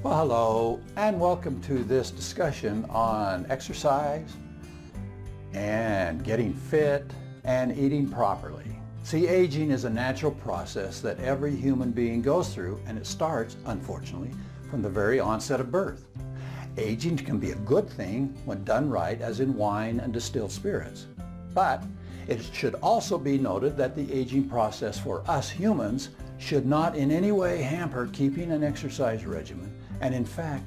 Well, hello, and welcome to this discussion on exercise and getting fit and eating properly. See, aging is a natural process that every human being goes through, and it starts, unfortunately, from the very onset of birth. Aging can be a good thing when done right, as in wine and distilled spirits. But it should also be noted that the aging process for us humans should not in any way hamper keeping an exercise regimen. And in fact,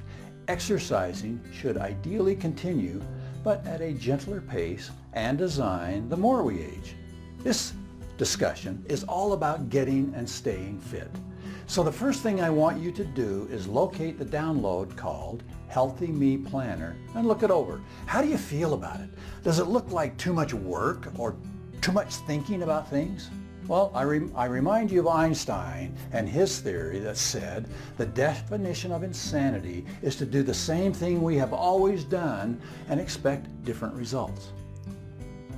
exercising should ideally continue, but at a gentler pace and design the more we age. This discussion is all about getting and staying fit. So the first thing I want you to do is locate the download called Healthy Me Planner and look it over. How do you feel about it? Does it look like too much work or too much thinking about things? Well, I remind you of Einstein and his theory that said the definition of insanity is to do the same thing we have always done and expect different results.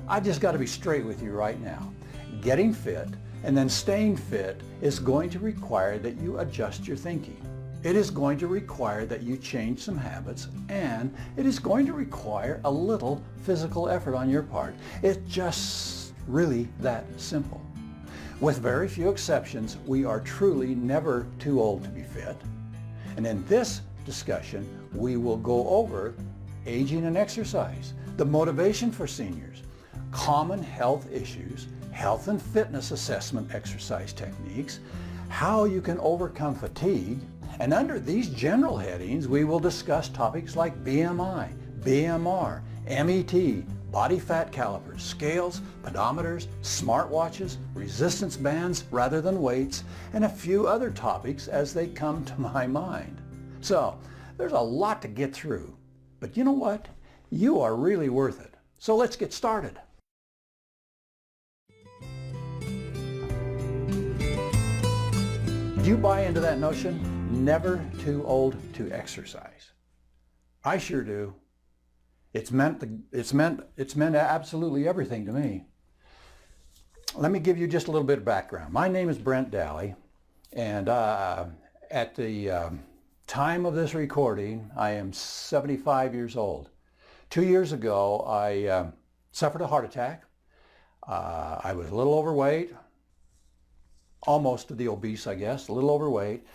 I just got to be straight with you right now. Getting fit and then staying fit is going to require that you adjust your thinking. It is going to require that you change some habits, and it is going to require a little physical effort on your part. It's just really that simple. With very few exceptions, we are truly never too old to be fit. And in this discussion, we will go over aging and exercise, the motivation for seniors, common health issues, health and fitness assessment exercise techniques, how you can overcome fatigue, and under these general headings, we will discuss topics like BMI, BMR, MET, body fat calipers, scales, pedometers, smartwatches, resistance bands rather than weights, and a few other topics as they come to my mind. So there's a lot to get through, but you know what? You are really worth it. So let's get started. Do you buy into that notion? Never too old to exercise. I sure do. It's meant absolutely everything to me. Let me give you just a little bit of background. My name is Brent Daly, and at the time of this recording, I am 75 years old. 2 years ago, I suffered a heart attack. I was a little overweight, almost to the obese, I guess, a little overweight.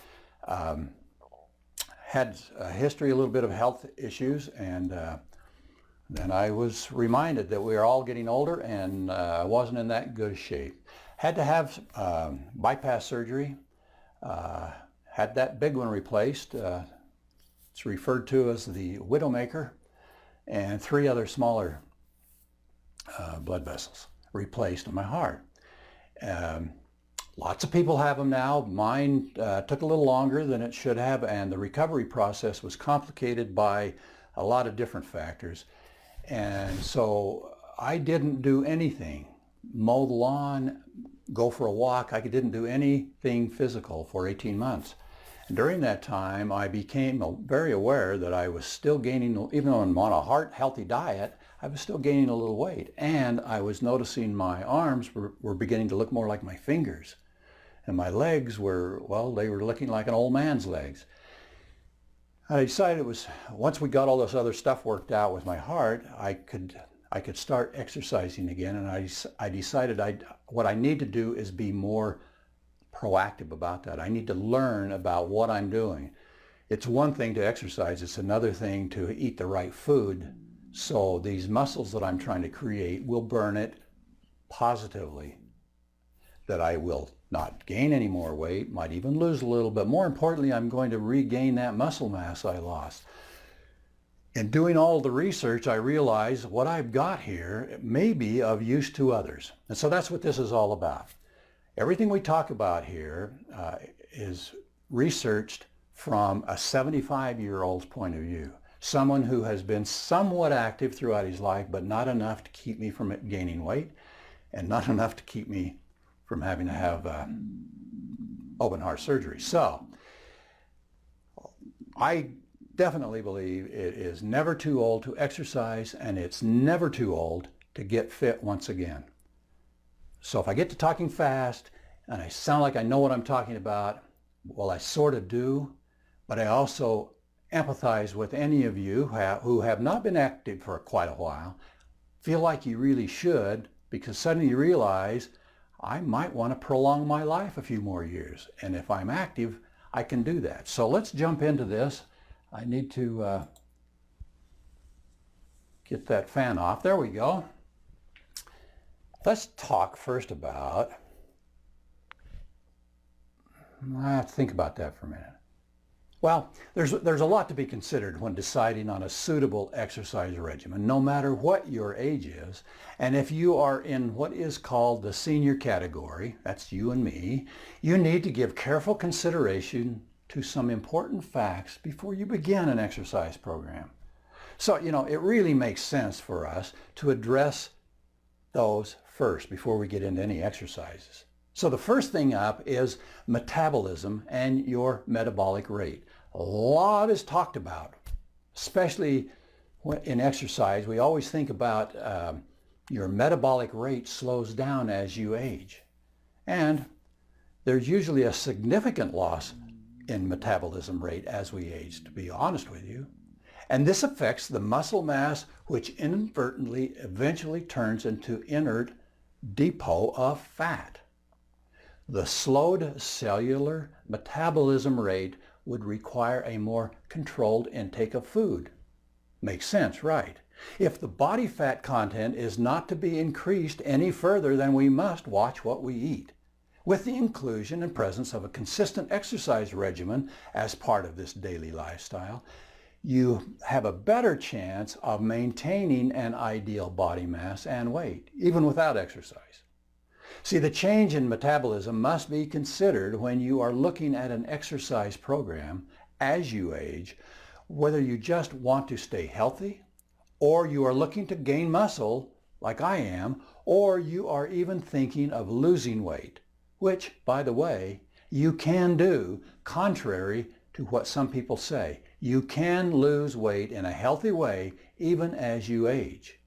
Had a history, a little bit of health issues, and then I was reminded that we are all getting older, and I wasn't in that good shape. Had to have bypass surgery, had that big one replaced. It's referred to as the Widowmaker, and 3 other smaller blood vessels replaced in my heart. Lots of people have them now. Mine took a little longer than it should have, and the recovery process was complicated by a lot of different factors. And so I didn't do anything, mow the lawn, go for a walk. I didn't do anything physical for 18 months. And during that time, I became very aware that I was still gaining, even though I'm on a heart-healthy diet, I was still gaining a little weight. And I was noticing my arms were beginning to look more like my fingers. And my legs were, well, they were looking like an old man's legs. I decided it was, once we got all this other stuff worked out with my heart, I could start exercising again, and I decided what I need to do is be more proactive about that. I need to learn about what I'm doing. It's one thing to exercise, it's another thing to eat the right food, so these muscles that I'm trying to create will burn it positively, that I will not gain any more weight, might even lose a little, but more importantly, I'm going to regain that muscle mass I lost. In doing all the research, I realized what I've got here may be of use to others. And so that's what this is all about. Everything we talk about here is researched from a 75-year-old's point of view. Someone who has been somewhat active throughout his life, but not enough to keep me from gaining weight, and not enough to keep me from having to have open heart surgery. So I definitely believe it is never too old to exercise, and it's never too old to get fit once again. So if I get to talking fast and I sound like I know what I'm talking about, well, I sort of do, But I also empathize with any of you who have not been active for quite a while, feel like you really should, because suddenly you realize I might want to prolong my life a few more years. And if I'm active, I can do that. So let's jump into this. I need to get that fan off. There we go. Let's talk first about, I have to think about that for a minute. Well, there's a lot to be considered when deciding on a suitable exercise regimen, no matter what your age is. And if you are in what is called the senior category, that's you and me, you need to give careful consideration to some important facts before you begin an exercise program. So, it really makes sense for us to address those first before we get into any exercises. So the first thing up is metabolism and your metabolic rate. A lot is talked about, especially in exercise. We always think about your metabolic rate slows down as you age. And there's usually a significant loss in metabolism rate as we age, to be honest with you. And this affects the muscle mass, which inadvertently eventually turns into inert depot of fat. The slowed cellular metabolism rate would require a more controlled intake of food. Makes sense, right? If the body fat content is not to be increased any further, then we must watch what we eat. With the inclusion and presence of a consistent exercise regimen as part of this daily lifestyle, you have a better chance of maintaining an ideal body mass and weight, even without exercise. See, the change in metabolism must be considered when you are looking at an exercise program as you age, whether you just want to stay healthy, or you are looking to gain muscle, like I am, or you are even thinking of losing weight, which, by the way, you can do, contrary to what some people say. You can lose weight in a healthy way even as you age.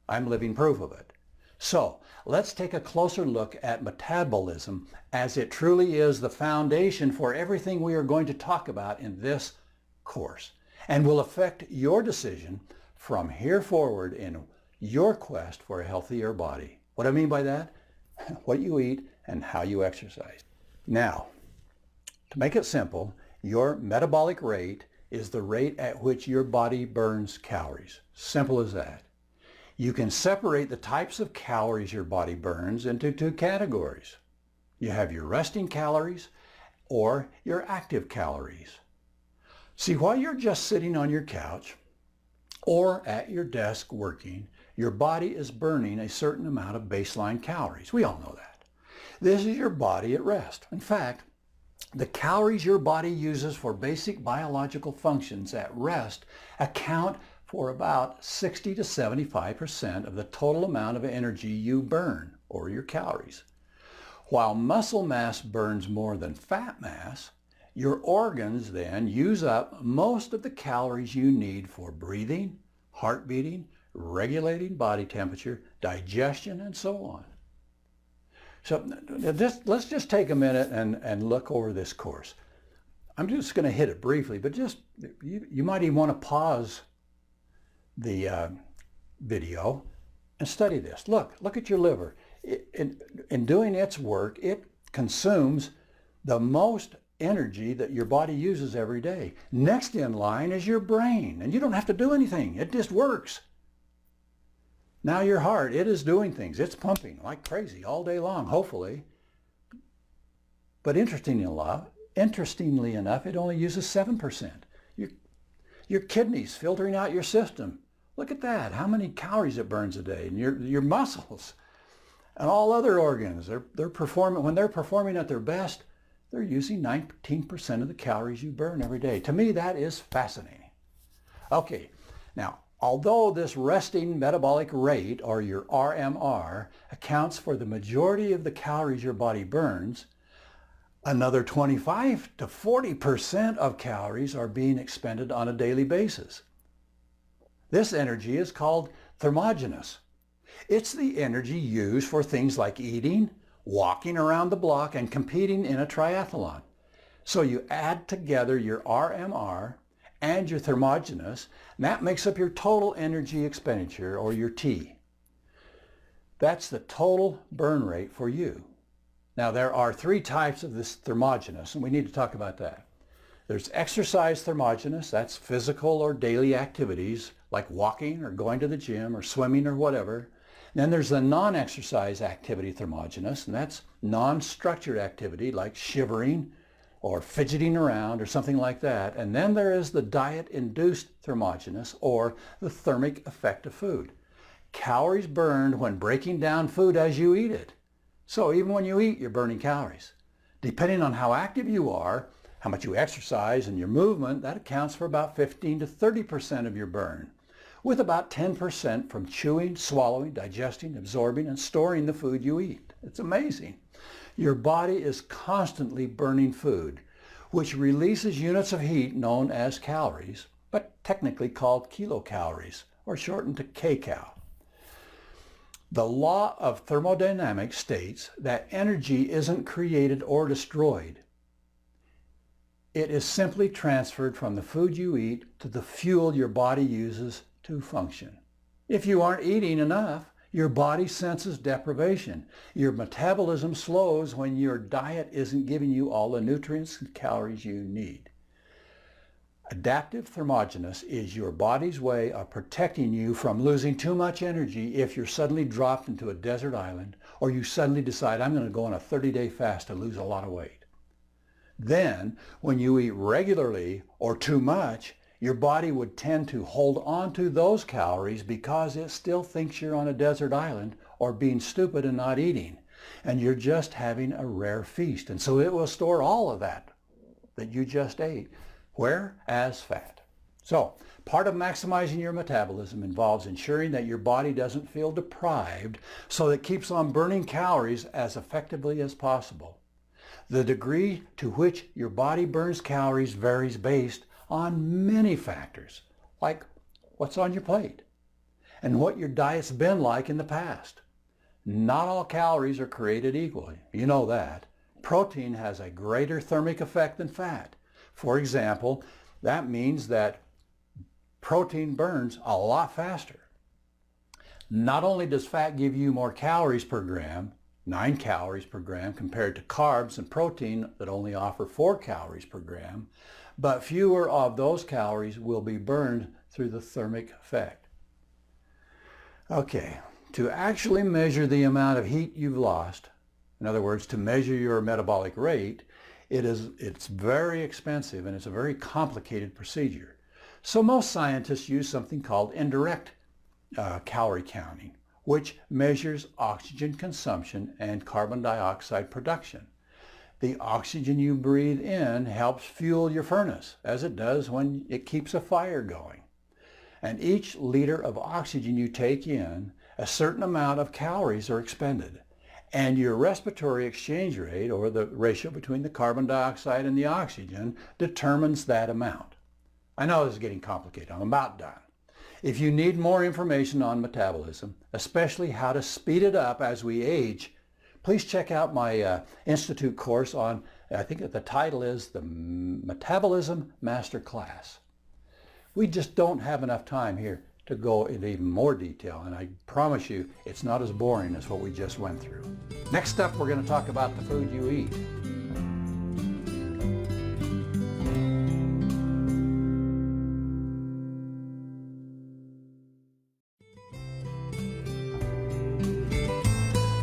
I'm living proof of it. So let's take a closer look at metabolism, as it truly is the foundation for everything we are going to talk about in this course, and will affect your decision from here forward in your quest for a healthier body. What I mean by that? What you eat and how you exercise. Now, to make it simple, your metabolic rate is the rate at which your body burns calories. Simple as that. You can separate the types of calories your body burns into two categories. You have your resting calories or your active calories. See, while you're just sitting on your couch or at your desk working, your body is burning a certain amount of baseline calories. We all know that. This is your body at rest. In fact, the calories your body uses for basic biological functions at rest account for about 60 to 75% of the total amount of energy you burn, or your calories. While muscle mass burns more than fat mass, your organs then use up most of the calories you need for breathing, heart beating, regulating body temperature, digestion, and so on. So let's just take a minute and look over this course. I'm just going to hit it briefly, but you might even want to pause the video and study this. Look at your liver. In doing its work, it consumes the most energy that your body uses every day. Next in line is your brain, and you don't have to do anything. It just works. Now your heart, it is doing things. It's pumping like crazy all day long, hopefully. But interestingly enough, it only uses 7%. Your kidneys filtering out your system. Look at that, how many calories it burns a day. And your muscles and all other organs, when they're performing at their best, they're using 19% of the calories you burn every day. To me, that is fascinating. Okay, now, although this resting metabolic rate, or your RMR, accounts for the majority of the calories your body burns, another 25 to 40% of calories are being expended on a daily basis. This energy is called thermogeneous. It's the energy used for things like eating, walking around the block, and competing in a triathlon. So you add together your RMR and your thermogeneous, and that makes up your total energy expenditure, or your T. That's the total burn rate for you. Now there are three types of this thermogeneous, and we need to talk about that. There's exercise thermogeneous, that's physical or daily activities like walking or going to the gym or swimming or whatever. And then there's the non-exercise activity thermogeneous, and that's non-structured activity like shivering or fidgeting around or something like that. And then there is the diet-induced thermogeneous, or the thermic effect of food. Calories burned when breaking down food as you eat it. So even when you eat, you're burning calories. Depending on how active you are, how much you exercise, and your movement, that accounts for about 15 to 30% of your burn, with about 10% from chewing, swallowing, digesting, absorbing, and storing the food you eat. It's amazing. Your body is constantly burning food, which releases units of heat known as calories, but technically called kilocalories, or shortened to kcal. The law of thermodynamics states that energy isn't created or destroyed. It is simply transferred from the food you eat to the fuel your body uses to function. If you aren't eating enough, your body senses deprivation. Your metabolism slows when your diet isn't giving you all the nutrients and calories you need. Adaptive thermogeneous is your body's way of protecting you from losing too much energy if you're suddenly dropped into a desert island, or you suddenly decide, I'm going to go on a 30-day fast to lose a lot of weight. Then, when you eat regularly or too much, your body would tend to hold on to those calories because it still thinks you're on a desert island or being stupid and not eating, and you're just having a rare feast. And so it will store all of that you just ate. Where? As fat. So, part of maximizing your metabolism involves ensuring that your body doesn't feel deprived, so it keeps on burning calories as effectively as possible. The degree to which your body burns calories varies based on many factors, like what's on your plate and what your diet's been like in the past. Not all calories are created equally. You know that. Protein has a greater thermic effect than fat. For example, that means that protein burns a lot faster. Not only does fat give you more calories per gram, 9 calories per gram compared to carbs and protein that only offer 4 calories per gram, but fewer of those calories will be burned through the thermic effect. Okay, to actually measure the amount of heat you've lost, in other words, to measure your metabolic rate, it's very expensive and it's a very complicated procedure. So most scientists use something called indirect calorie counting, which measures oxygen consumption and carbon dioxide production. The oxygen you breathe in helps fuel your furnace, as it does when it keeps a fire going. And each liter of oxygen you take in, a certain amount of calories are expended. And your respiratory exchange rate, or the ratio between the carbon dioxide and the oxygen, determines that amount. I know this is getting complicated. I'm about done. If you need more information on metabolism, especially how to speed it up as we age, please check out my Institute course on, I think the title is the Metabolism Master Class. We just don't have enough time here to go into even more detail, and I promise you it's not as boring as what we just went through. Next up, we're going to talk about the food you eat.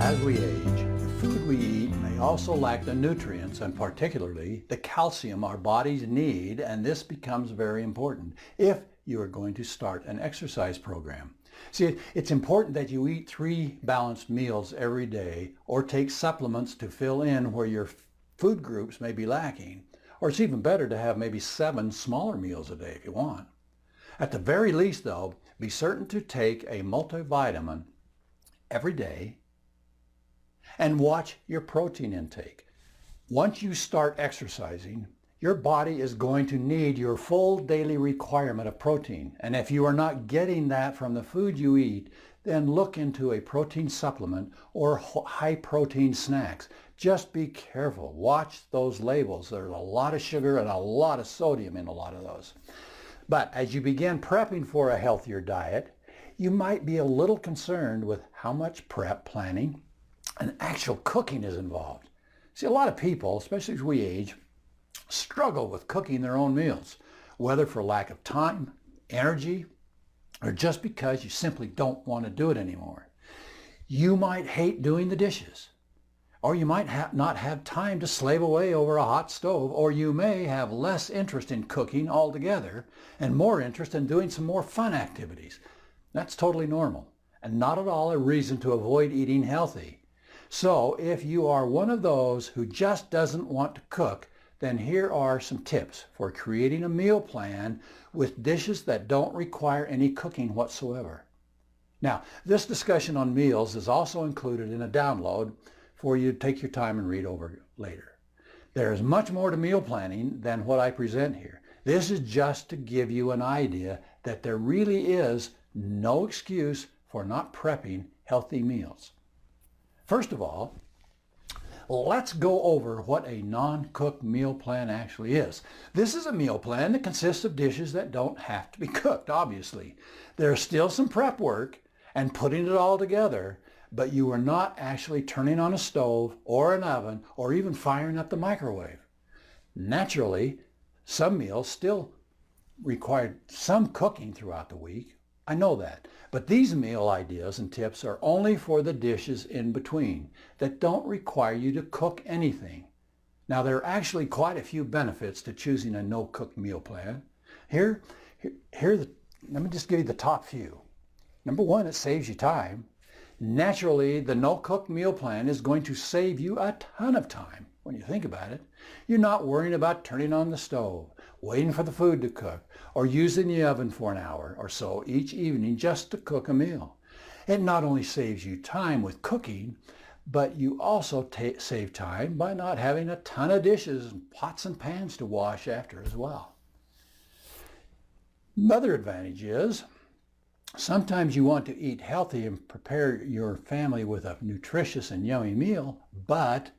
As we age, the food we eat may also lack the nutrients, and particularly the calcium our bodies need, and this becomes very important if you are going to start an exercise program. See, it's important that you eat 3 balanced meals every day, or take supplements to fill in where your food groups may be lacking. Or it's even better to have maybe 7 smaller meals a day if you want. At the very least though, be certain to take a multivitamin every day and watch your protein intake. Once you start exercising, your body is going to need your full daily requirement of protein. And if you are not getting that from the food you eat, then look into a protein supplement or high protein snacks. Just be careful. Watch those labels. There's a lot of sugar and a lot of sodium in a lot of those. But as you begin prepping for a healthier diet, you might be a little concerned with how much prep, planning, and actual cooking is involved. See, a lot of people, especially as we age, struggle with cooking their own meals, whether for lack of time, energy, or just because you simply don't want to do it anymore. You might hate doing the dishes, or you might not have time to slave away over a hot stove, or you may have less interest in cooking altogether and more interest in doing some more fun activities. That's totally normal and not at all a reason to avoid eating healthy. So if you are one of those who just doesn't want to cook, then here are some tips for creating a meal plan with dishes that don't require any cooking whatsoever. Now, this discussion on meals is also included in a download for you to take your time and read over later. There is much more to meal planning than what I present here. This is just to give you an idea that there really is no excuse for not prepping healthy meals. First of all, let's go over what a non-cooked meal plan actually is. This is a meal plan that consists of dishes that don't have to be cooked, obviously. There's still some prep work and putting it all together, but you are not actually turning on a stove or an oven or even firing up the microwave. Naturally, some meals still require some cooking throughout the week. I know that. But these meal ideas and tips are only for the dishes in between that don't require you to cook anything. Now, there are actually quite a few benefits to choosing a no-cook meal plan. Let me just give you the top few. Number one, it saves you time. Naturally, the no-cook meal plan is going to save you a ton of time when you think about it. You're not worrying about turning on the stove, waiting for the food to cook, or using the oven for an hour or so each evening just to cook a meal. It not only saves you time with cooking, but you also save time by not having a ton of dishes and pots and pans to wash after as well. Another advantage is sometimes you want to eat healthy and prepare your family with a nutritious and yummy meal, but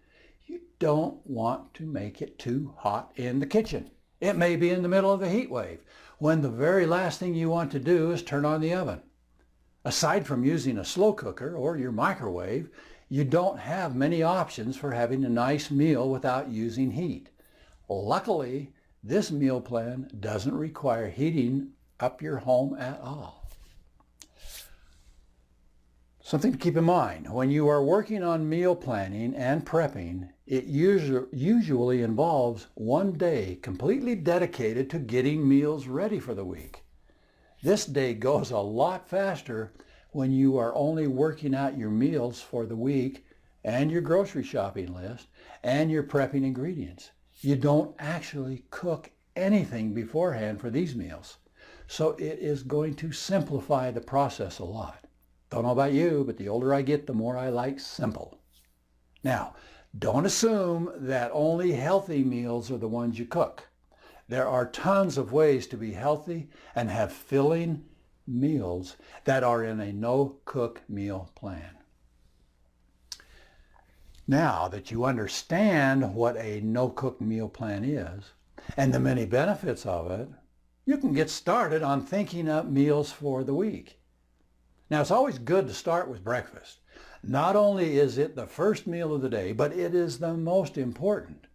you don't want to make it too hot in the kitchen. It may be in the middle of a heat wave, when the very last thing you want to do is turn on the oven. Aside from using a slow cooker or your microwave, you don't have many options for having a nice meal without using heat. Luckily, this meal plan doesn't require heating up your home at all. Something to keep in mind, when you are working on meal planning and prepping, it usually involves one day completely dedicated to getting meals ready for the week. This day goes a lot faster when you are only working out your meals for the week and your grocery shopping list and your prepping ingredients. You don't actually cook anything beforehand for these meals, so it is going to simplify the process a lot. Don't know about you, but the older I get, the more I like simple. Now, don't assume that only healthy meals are the ones you cook. There are tons of ways to be healthy and have filling meals that are in a no-cook meal plan. Now that you understand what a no-cook meal plan is and the many benefits of it, you can get started on thinking up meals for the week. Now, it's always good to start with breakfast. Not only is it the first meal of the day, but it is the most important.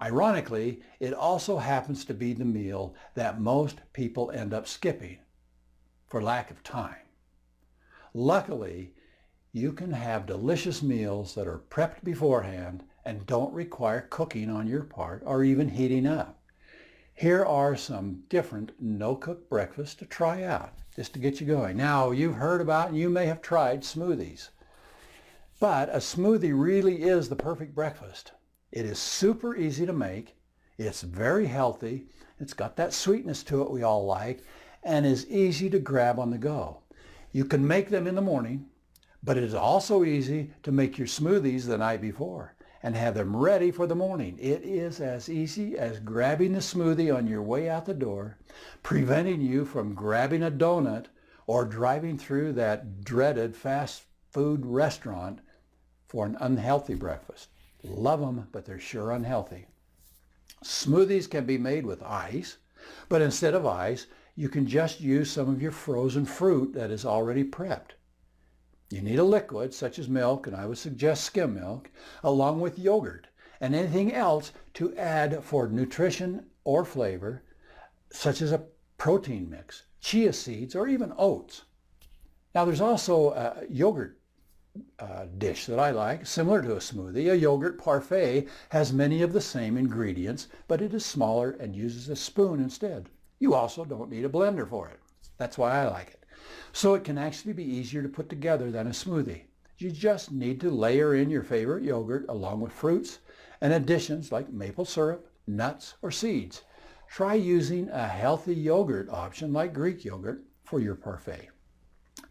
Ironically, it also happens to be the meal that most people end up skipping for lack of time. Luckily, you can have delicious meals that are prepped beforehand and don't require cooking on your part or even heating up. Here are some different no-cook breakfasts to try out, just to get you going. Now, you've heard about and you may have tried smoothies, but a smoothie really is the perfect breakfast. It is super easy to make, it's very healthy, it's got that sweetness to it we all like, and is easy to grab on the go. You can make them in the morning, but it is also easy to make your smoothies the night before and have them ready for the morning. It is as easy as grabbing the smoothie on your way out the door, preventing you from grabbing a donut or driving through that dreaded fast food restaurant for an unhealthy breakfast. Love them, but they're sure unhealthy. Smoothies can be made with ice, but instead of ice, you can just use some of your frozen fruit that is already prepped. You need a liquid such as milk, and I would suggest skim milk, along with yogurt and anything else to add for nutrition or flavor, such as a protein mix, chia seeds, or even oats. Now there's also a yogurt dish that I like, similar to a smoothie. A yogurt parfait has many of the same ingredients, but it is smaller and uses a spoon instead. You also don't need a blender for it. That's why I like it. So it can actually be easier to put together than a smoothie. You just need to layer in your favorite yogurt along with fruits and additions like maple syrup, nuts, or seeds. Try using a healthy yogurt option like Greek yogurt for your parfait,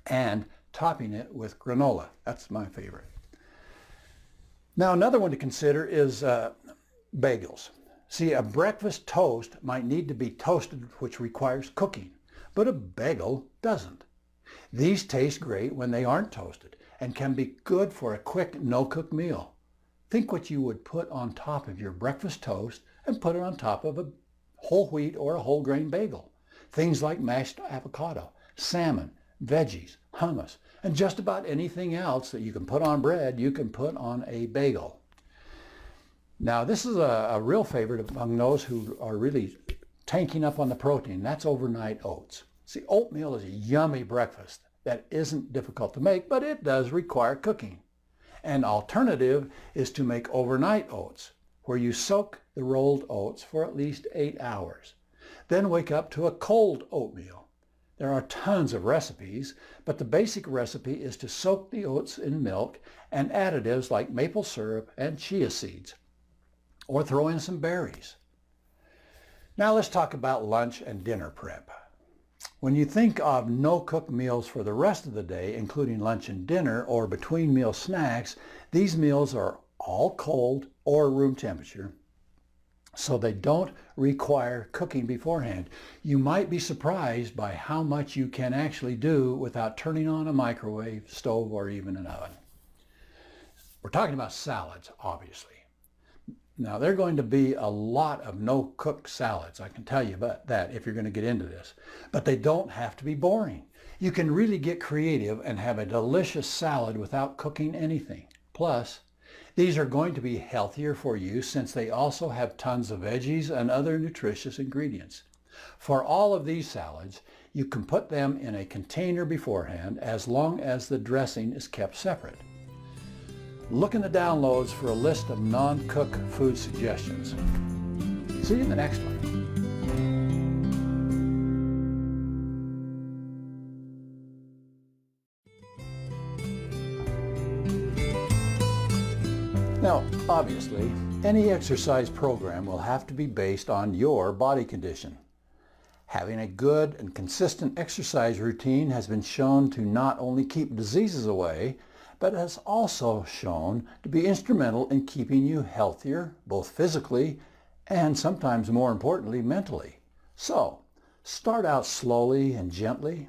and topping it with granola. That's my favorite. Now another one to consider is bagels. See, a breakfast toast might need to be toasted, which requires cooking, but a bagel doesn't. These taste great when they aren't toasted and can be good for a quick no-cook meal. Think what you would put on top of your breakfast toast and put it on top of a whole wheat or a whole grain bagel. Things like mashed avocado, salmon, veggies, hummus, and just about anything else that you can put on bread, you can put on a bagel. Now this is a real favorite among those who are really tanking up on the protein. That's overnight oats. See, oatmeal is a yummy breakfast that isn't difficult to make, but it does require cooking. An alternative is to make overnight oats, where you soak the rolled oats for at least 8 hours. Then wake up to a cold oatmeal. There are tons of recipes, but the basic recipe is to soak the oats in milk and additives like maple syrup and chia seeds, or throw in some berries. Now let's talk about lunch and dinner prep. When you think of no-cook meals for the rest of the day, including lunch and dinner or between meal snacks, these meals are all cold or room temperature, so they don't require cooking beforehand. You might be surprised by how much you can actually do without turning on a microwave, stove, or even an oven. We're talking about salads, obviously. Now, there are going to be a lot of no-cook salads, I can tell you about that if you're going to get into this. But they don't have to be boring. You can really get creative and have a delicious salad without cooking anything. Plus, these are going to be healthier for you since they also have tons of veggies and other nutritious ingredients. For all of these salads, you can put them in a container beforehand as long as the dressing is kept separate. Look in the downloads for a list of non-cook food suggestions. See you in the next one. Now, obviously, any exercise program will have to be based on your body condition. Having a good and consistent exercise routine has been shown to not only keep diseases away, but has also shown to be instrumental in keeping you healthier, both physically and sometimes more importantly, mentally. So, start out slowly and gently.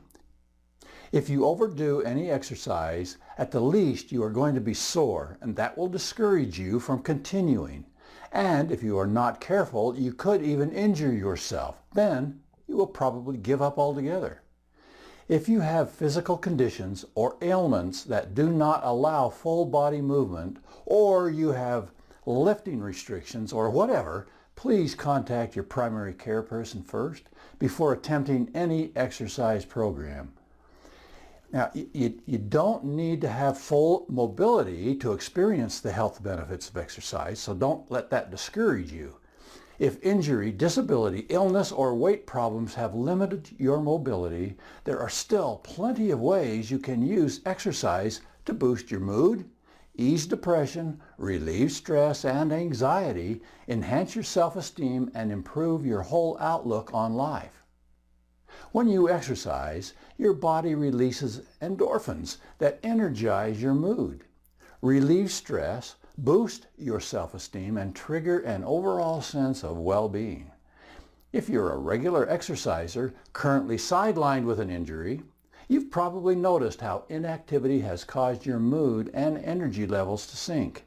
If you overdo any exercise, at the least you are going to be sore, and that will discourage you from continuing. And if you are not careful, you could even injure yourself. Then you will probably give up altogether. If you have physical conditions or ailments that do not allow full body movement, or you have lifting restrictions or whatever, please contact your primary care person first before attempting any exercise program. Now, you don't need to have full mobility to experience the health benefits of exercise, so don't let that discourage you. If injury, disability, illness, or weight problems have limited your mobility, there are still plenty of ways you can use exercise to boost your mood, ease depression, relieve stress and anxiety, enhance your self-esteem, and improve your whole outlook on life. When you exercise, your body releases endorphins that energize your mood, relieve stress, boost your self-esteem, and trigger an overall sense of well-being. If you're a regular exerciser currently sidelined with an injury, you've probably noticed how inactivity has caused your mood and energy levels to sink.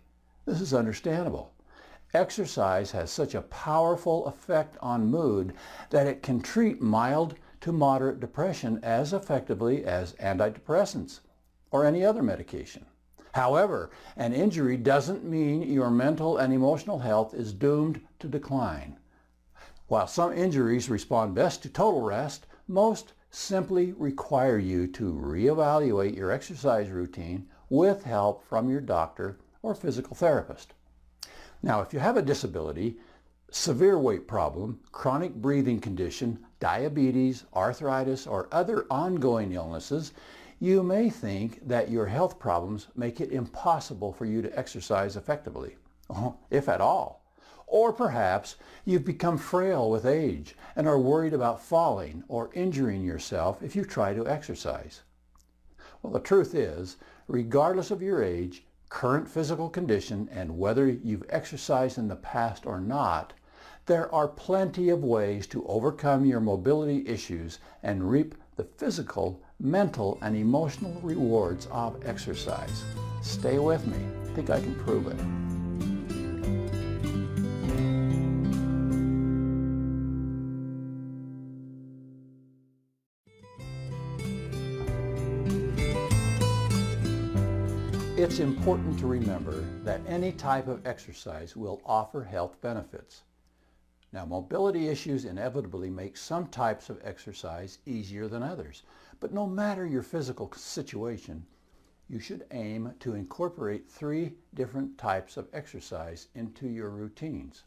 This is understandable. Exercise has such a powerful effect on mood that it can treat mild to moderate depression as effectively as antidepressants or any other medication. However, an injury doesn't mean your mental and emotional health is doomed to decline. While some injuries respond best to total rest, most simply require you to reevaluate your exercise routine with help from your doctor or physical therapist. Now, if you have a disability, severe weight problem, chronic breathing condition, diabetes, arthritis, or other ongoing illnesses, you may think that your health problems make it impossible for you to exercise effectively, if at all. Or perhaps you've become frail with age and are worried about falling or injuring yourself if you try to exercise. Well, the truth is, regardless of your age, current physical condition, and whether you've exercised in the past or not, there are plenty of ways to overcome your mobility issues and reap the physical, mental, and emotional rewards of exercise. Stay with me. I think I can prove it. It's important to remember that any type of exercise will offer health benefits. Now, mobility issues inevitably make some types of exercise easier than others, but no matter your physical situation, you should aim to incorporate 3 different types of exercise into your routines.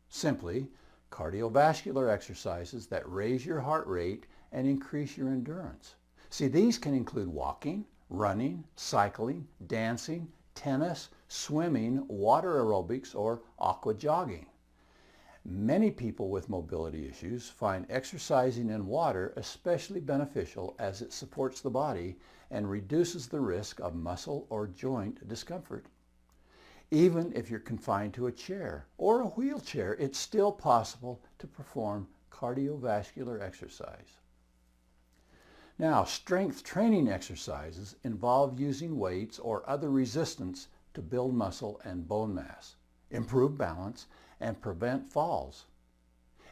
Simply, cardiovascular exercises that raise your heart rate and increase your endurance. See, these can include walking, running, cycling, dancing, tennis, swimming, water aerobics, or aqua jogging. Many people with mobility issues find exercising in water especially beneficial as it supports the body and reduces the risk of muscle or joint discomfort. Even if you're confined to a chair or a wheelchair, it's still possible to perform cardiovascular exercise. Now, strength training exercises involve using weights or other resistance to build muscle and bone mass, improve balance, and prevent falls.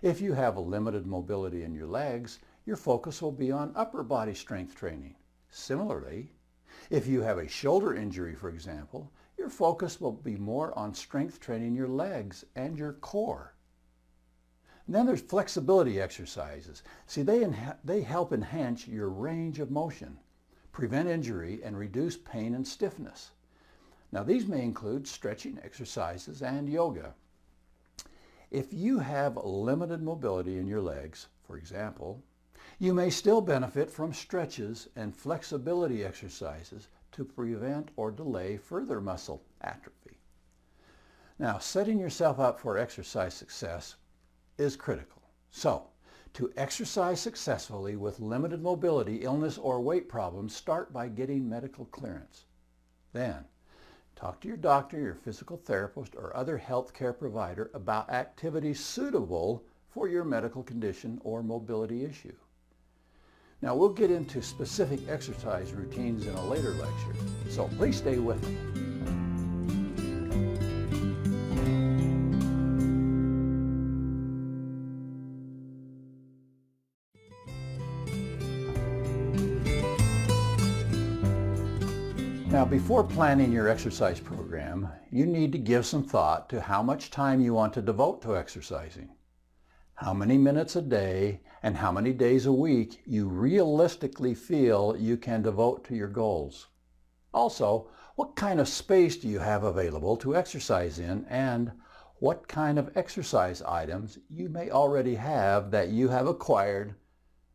If you have a limited mobility in your legs, your focus will be on upper body strength training. Similarly, if you have a shoulder injury, for example, your focus will be more on strength training your legs and your core. And then there's flexibility exercises. See, they help enhance your range of motion, prevent injury, and reduce pain and stiffness. Now, these may include stretching exercises and yoga. If you have limited mobility in your legs, for example, you may still benefit from stretches and flexibility exercises to prevent or delay further muscle atrophy. Now, setting yourself up for exercise success is critical. So, to exercise successfully with limited mobility, illness, or weight problems, start by getting medical clearance. Then, talk to your doctor, your physical therapist, or other healthcare provider about activities suitable for your medical condition or mobility issue. Now, we'll get into specific exercise routines in a later lecture, so please stay with me. Now, before planning your exercise program, you need to give some thought to how much time you want to devote to exercising, how many minutes a day, and how many days a week you realistically feel you can devote to your goals. Also, what kind of space do you have available to exercise in, and what kind of exercise items you may already have that you have acquired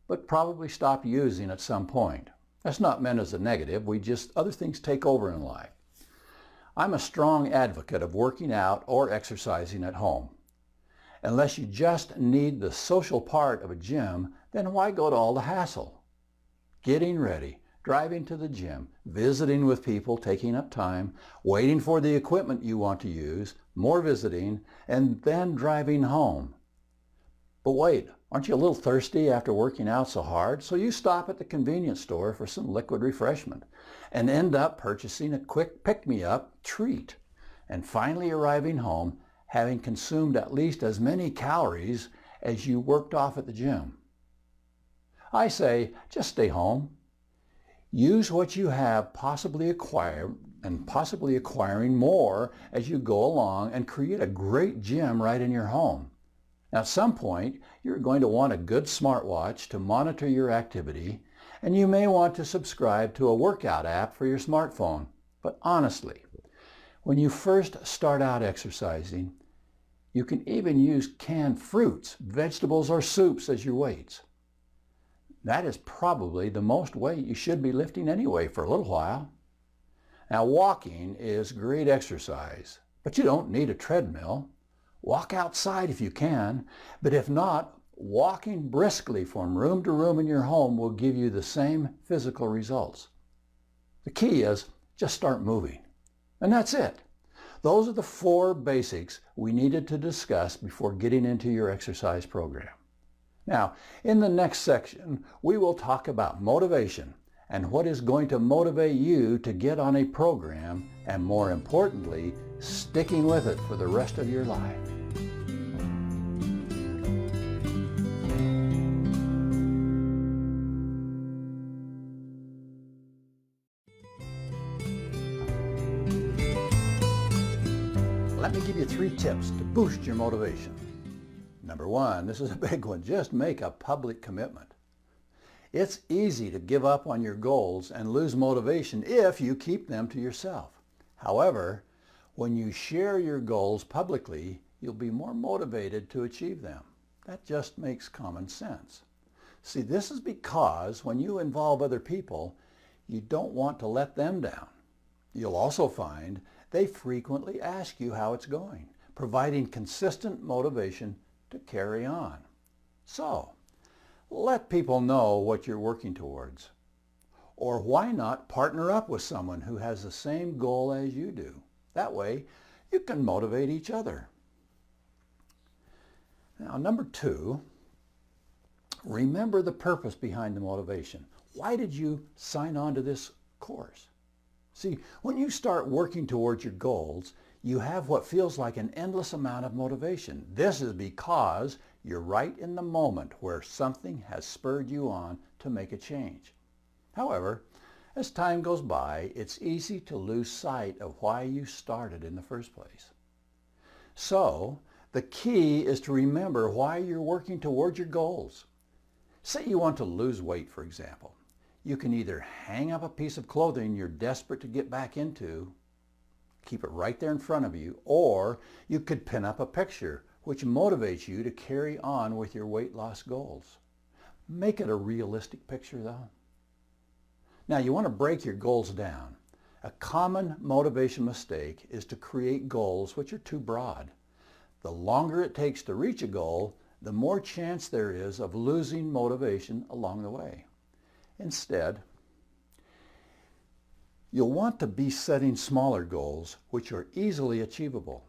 but probably stopped using at some point. That's not meant as a negative, other things take over in life. I'm a strong advocate of working out or exercising at home. Unless you just need the social part of a gym, then why go to all the hassle? Getting ready, driving to the gym, visiting with people, taking up time, waiting for the equipment you want to use, more visiting, and then driving home. But wait, aren't you a little thirsty after working out so hard? So you stop at the convenience store for some liquid refreshment and end up purchasing a quick pick-me-up treat. and finally arriving home having consumed at least as many calories as you worked off at the gym. I say, just stay home. Use what you have, possibly acquiring more as you go along, and create a great gym right in your home. Now, at some point, you're going to want a good smartwatch to monitor your activity, and you may want to subscribe to a workout app for your smartphone. But honestly, when you first start out exercising, you can even use canned fruits, vegetables, or soups as your weights. That is probably the most weight you should be lifting anyway for a little while. Now, walking is great exercise, but you don't need a treadmill. Walk outside if you can, but if not, walking briskly from room to room in your home will give you the same physical results. The key is just start moving. And that's it. Those are the 4 basics we needed to discuss before getting into your exercise program. Now, in the next section, we will talk about motivation and what is going to motivate you to get on a program, and more importantly, sticking with it for the rest of your life. Let me give you 3 tips to boost your motivation. Number 1, this is a big one, just make a public commitment. It's easy to give up on your goals and lose motivation if you keep them to yourself. However, when you share your goals publicly, you'll be more motivated to achieve them. That just makes common sense. See, this is because when you involve other people, you don't want to let them down. You'll also find they frequently ask you how it's going, providing consistent motivation to carry on. So, let people know what you're working towards. Or why not partner up with someone who has the same goal as you do? That way, you can motivate each other. Now, number 2, remember the purpose behind the motivation. Why did you sign on to this course? See, when you start working towards your goals, you have what feels like an endless amount of motivation. This is because you're right in the moment where something has spurred you on to make a change. However, as time goes by, it's easy to lose sight of why you started in the first place. So, the key is to remember why you're working towards your goals. Say you want to lose weight, for example. You can either hang up a piece of clothing you're desperate to get back into, keep it right there in front of you, or you could pin up a picture which motivates you to carry on with your weight loss goals. Make it a realistic picture though. Now, you want to break your goals down. A common motivation mistake is to create goals which are too broad. The longer it takes to reach a goal, the more chance there is of losing motivation along the way. Instead, you'll want to be setting smaller goals which are easily achievable.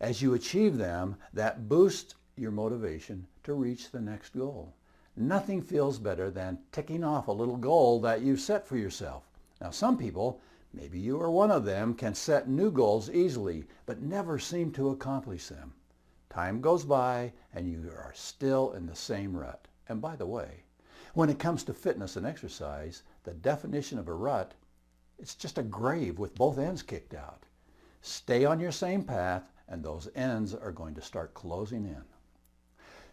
As you achieve them, that boosts your motivation to reach the next goal. Nothing feels better than ticking off a little goal that you've set for yourself. Now, some people, maybe you are one of them, can set new goals easily, but never seem to accomplish them. Time goes by and you are still in the same rut. And by the way, when it comes to fitness and exercise, the definition of a rut, it's just a grave with both ends kicked out. Stay on your same path and those ends are going to start closing in.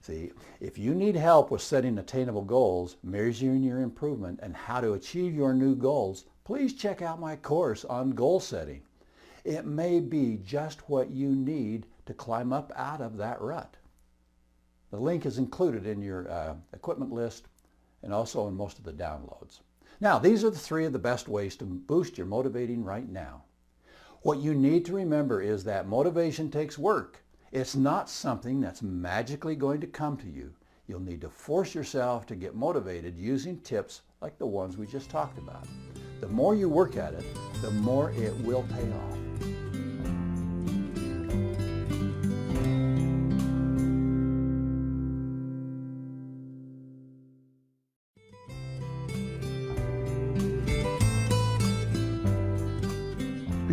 See, if you need help with setting attainable goals, measuring your improvement, and how to achieve your new goals, please check out my course on goal setting. It may be just what you need to climb up out of that rut. The link is included in your equipment list and also in most of the downloads. Now, these are the 3 of the best ways to boost your motivating right now. What you need to remember is that motivation takes work. It's not something that's magically going to come to you. You'll need to force yourself to get motivated using tips like the ones we just talked about. The more you work at it, the more it will pay off.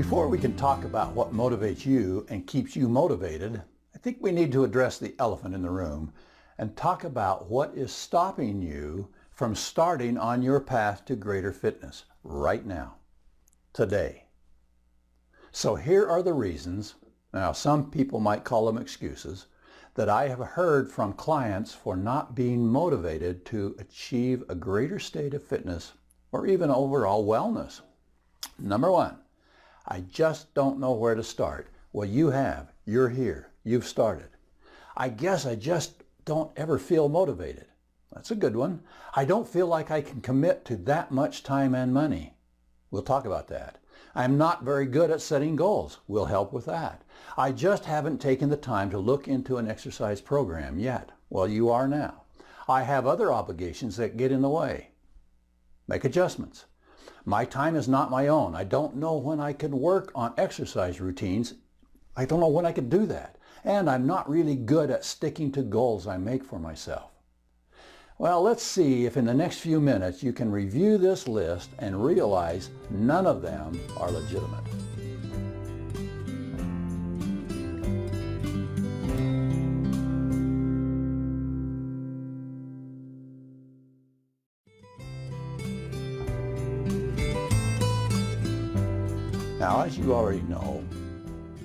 Before we can talk about what motivates you and keeps you motivated, I think we need to address the elephant in the room and talk about what is stopping you from starting on your path to greater fitness right now, today. So here are the reasons, now some people might call them excuses, that I have heard from clients for not being motivated to achieve a greater state of fitness or even overall wellness. Number one, I just don't know where to start. Well, you have. You're here. You've started. I guess I just don't ever feel motivated. That's a good one. I don't feel like I can commit to that much time and money. We'll talk about that. I'm not very good at setting goals. We'll help with that. I just haven't taken the time to look into an exercise program yet. Well, you are now. I have other obligations that get in the way. Make adjustments. My time is not my own. I don't know when I could work on exercise routines. I don't know when I could do that. And I'm not really good at sticking to goals I make for myself. Well, let's see if in the next few minutes you can review this list and realize none of them are legitimate. Now, as you already know,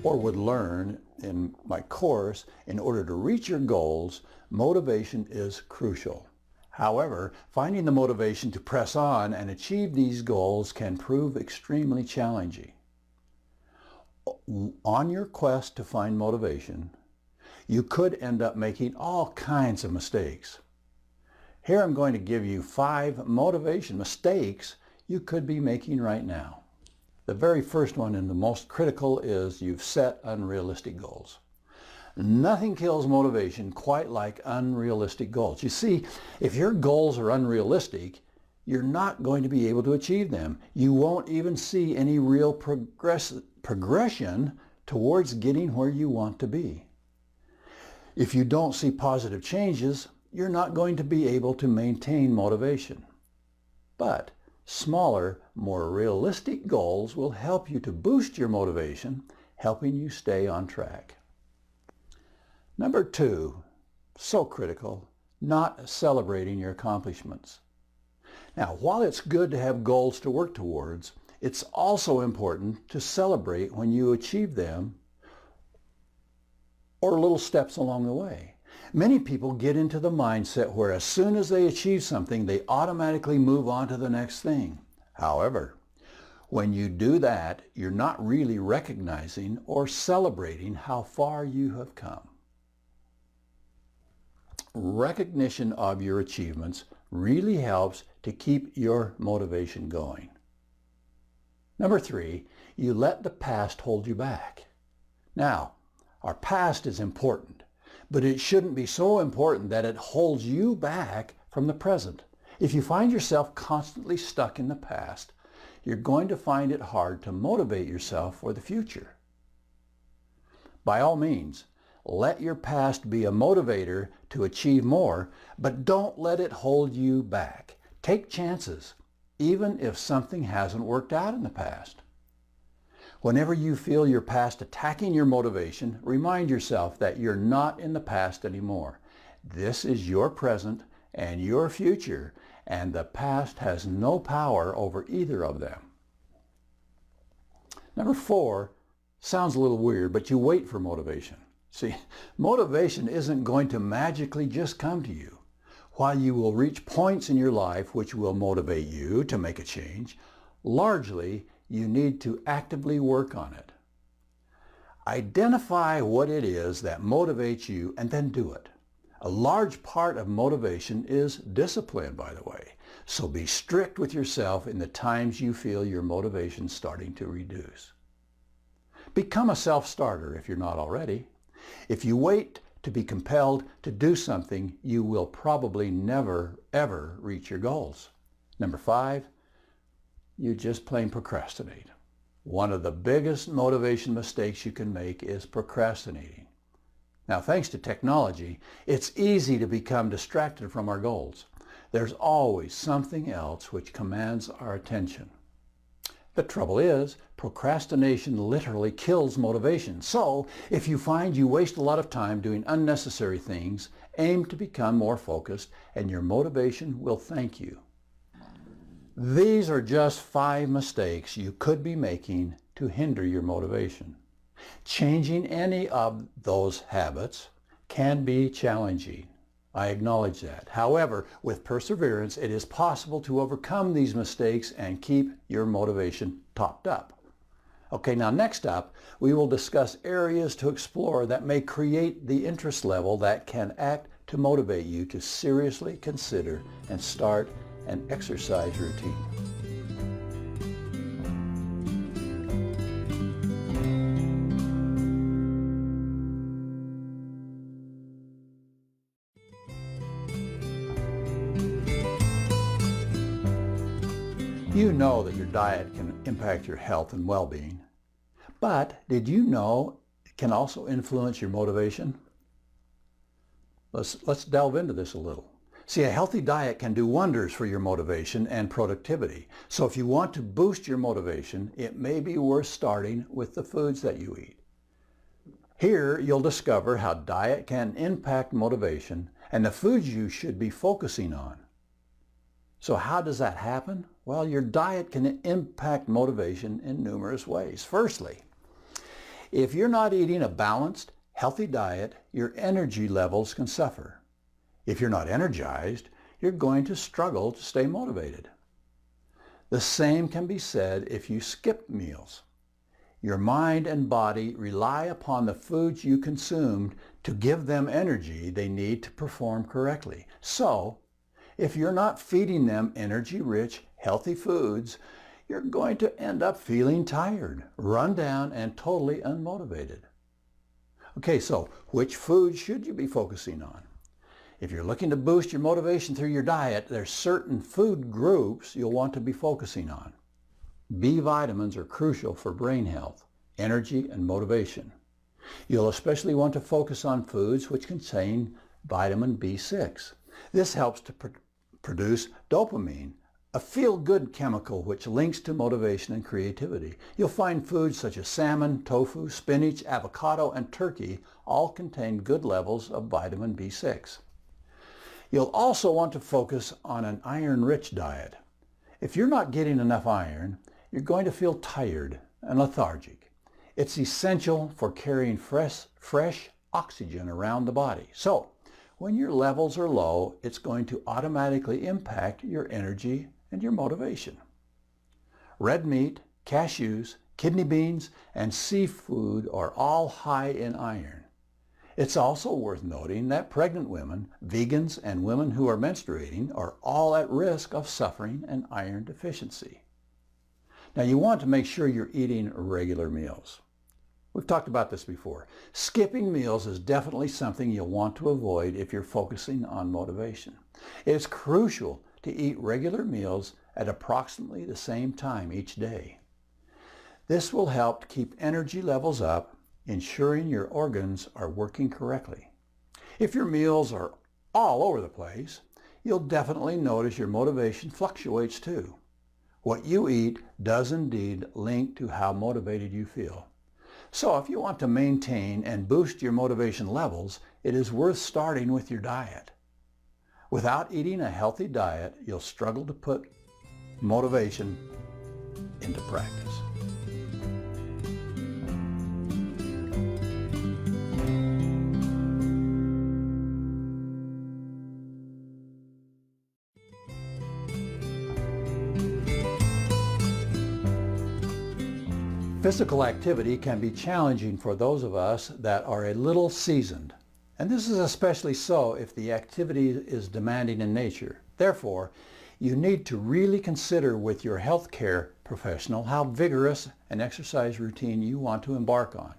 or would learn in my course, in order to reach your goals, motivation is crucial. However, finding the motivation to press on and achieve these goals can prove extremely challenging. On your quest to find motivation, you could end up making all kinds of mistakes. Here I'm going to give you 5 motivation mistakes you could be making right now. The very first one and the most critical is you've set unrealistic goals. Nothing kills motivation quite like unrealistic goals. You see, if your goals are unrealistic, you're not going to be able to achieve them. You won't even see any real progression towards getting where you want to be. If you don't see positive changes, you're not going to be able to maintain motivation. But smaller, more realistic goals will help you to boost your motivation, helping you stay on track. Number 2, so critical, not celebrating your accomplishments. Now, while it's good to have goals to work towards, it's also important to celebrate when you achieve them or little steps along the way. Many people get into the mindset where as soon as they achieve something, they automatically move on to the next thing. However, when you do that, you're not really recognizing or celebrating how far you have come. Recognition of your achievements really helps to keep your motivation going. Number 3, you let the past hold you back. Now, our past is important, but it shouldn't be so important that it holds you back from the present. If you find yourself constantly stuck in the past, you're going to find it hard to motivate yourself for the future. By all means, let your past be a motivator to achieve more, but don't let it hold you back. Take chances, even if something hasn't worked out in the past. Whenever you feel your past attacking your motivation, remind yourself that you're not in the past anymore. This is your present and your future, and the past has no power over either of them. Number 4, sounds a little weird, but you wait for motivation. See, motivation isn't going to magically just come to you. While you will reach points in your life which will motivate you to make a change, largely you need to actively work on it. Identify what it is that motivates you and then do it. A large part of motivation is discipline, by the way. So be strict with yourself in the times you feel your motivation starting to reduce. Become a self-starter if you're not already. If you wait to be compelled to do something, you will probably never, ever reach your goals. Number 5, you just plain procrastinate. One of the biggest motivation mistakes you can make is procrastinating. Now, thanks to technology, it's easy to become distracted from our goals. There's always something else which commands our attention. The trouble is, procrastination literally kills motivation. So, if you find you waste a lot of time doing unnecessary things, aim to become more focused and your motivation will thank you. These are just 5 mistakes you could be making to hinder your motivation. Changing any of those habits can be challenging. I acknowledge that. However, with perseverance, it is possible to overcome these mistakes and keep your motivation topped up. Okay, now next up, we will discuss areas to explore that may create the interest level that can act to motivate you to seriously consider and start an exercise routine. You know that your diet can impact your health and well-being, but did you know it can also influence your motivation? Let's delve into this a little. See, a healthy diet can do wonders for your motivation and productivity. So if you want to boost your motivation, it may be worth starting with the foods that you eat. Here, you'll discover how diet can impact motivation and the foods you should be focusing on. So how does that happen? Well, your diet can impact motivation in numerous ways. Firstly, if you're not eating a balanced, healthy diet, your energy levels can suffer. If you're not energized, you're going to struggle to stay motivated. The same can be said if you skip meals. Your mind and body rely upon the foods you consumed to give them energy they need to perform correctly. So, if you're not feeding them energy-rich, healthy foods, you're going to end up feeling tired, run down, and totally unmotivated. Okay, so which foods should you be focusing on? If you're looking to boost your motivation through your diet, there's certain food groups you'll want to be focusing on. B vitamins are crucial for brain health, energy, and motivation. You'll especially want to focus on foods which contain vitamin B6. This helps to produce dopamine, a feel-good chemical which links to motivation and creativity. You'll find foods such as salmon, tofu, spinach, avocado, and turkey all contain good levels of vitamin B6. You'll also want to focus on an iron-rich diet. If you're not getting enough iron, you're going to feel tired and lethargic. It's essential for carrying fresh oxygen around the body. So, when your levels are low, it's going to automatically impact your energy and your motivation. Red meat, cashews, kidney beans, and seafood are all high in iron. It's also worth noting that pregnant women, vegans, and women who are menstruating are all at risk of suffering an iron deficiency. Now, you want to make sure you're eating regular meals. We've talked about this before. Skipping meals is definitely something you'll want to avoid if you're focusing on motivation. It's crucial to eat regular meals at approximately the same time each day. This will help to keep energy levels up, ensuring your organs are working correctly. If your meals are all over the place, you'll definitely notice your motivation fluctuates too. What you eat does indeed link to how motivated you feel. So if you want to maintain and boost your motivation levels, it is worth starting with your diet. Without eating a healthy diet, you'll struggle to put motivation into practice. Physical activity can be challenging for those of us that are a little seasoned, and this is especially so if the activity is demanding in nature. Therefore, you need to really consider with your healthcare professional how vigorous an exercise routine you want to embark on.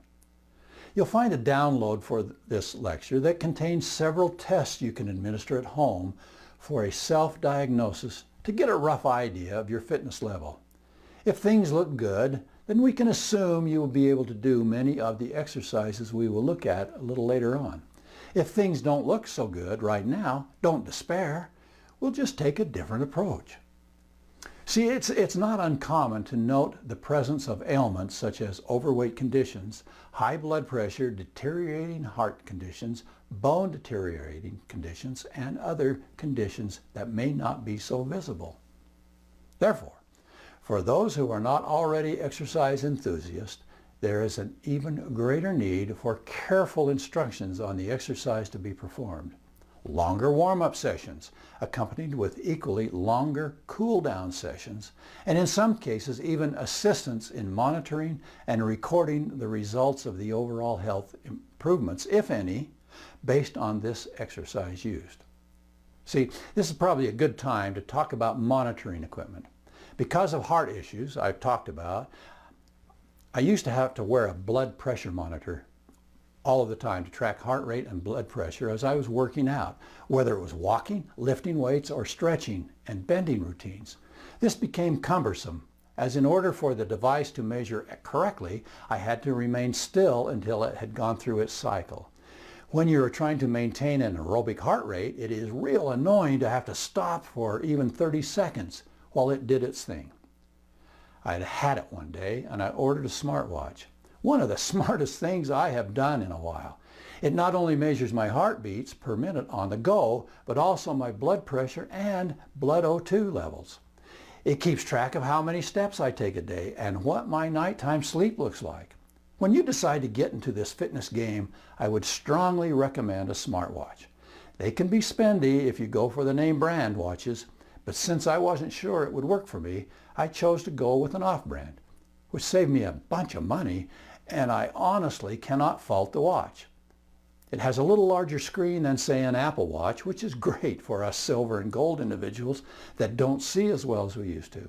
You'll find a download for this lecture that contains several tests you can administer at home for a self-diagnosis to get a rough idea of your fitness level. If things look good, then we can assume you will be able to do many of the exercises we will look at a little later on. If things don't look so good right now, don't despair. We'll just take a different approach. See, it's not uncommon to note the presence of ailments such as overweight conditions, high blood pressure, deteriorating heart conditions, bone deteriorating conditions, and other conditions that may not be so visible. Therefore, for those who are not already exercise enthusiasts, there is an even greater need for careful instructions on the exercise to be performed. Longer warm-up sessions, accompanied with equally longer cool-down sessions, and in some cases even assistance in monitoring and recording the results of the overall health improvements, if any, based on this exercise used. See, this is probably a good time to talk about monitoring equipment. Because of heart issues I've talked about, I used to have to wear a blood pressure monitor all of the time to track heart rate and blood pressure as I was working out, whether it was walking, lifting weights, or stretching and bending routines. This became cumbersome, as in order for the device to measure correctly, I had to remain still until it had gone through its cycle. When you're trying to maintain an aerobic heart rate, it is real annoying to have to stop for even 30 seconds while it did its thing. I had it one day and I ordered a smartwatch. One of the smartest things I have done in a while. It not only measures my heartbeats per minute on the go, but also my blood pressure and blood O2 levels. It keeps track of how many steps I take a day and what my nighttime sleep looks like. When you decide to get into this fitness game, I would strongly recommend a smartwatch. They can be spendy if you go for the name brand watches, but since I wasn't sure it would work for me, I chose to go with an off-brand, which saved me a bunch of money, and I honestly cannot fault the watch. It has a little larger screen than, say, an Apple Watch, which is great for us silver and gold individuals that don't see as well as we used to.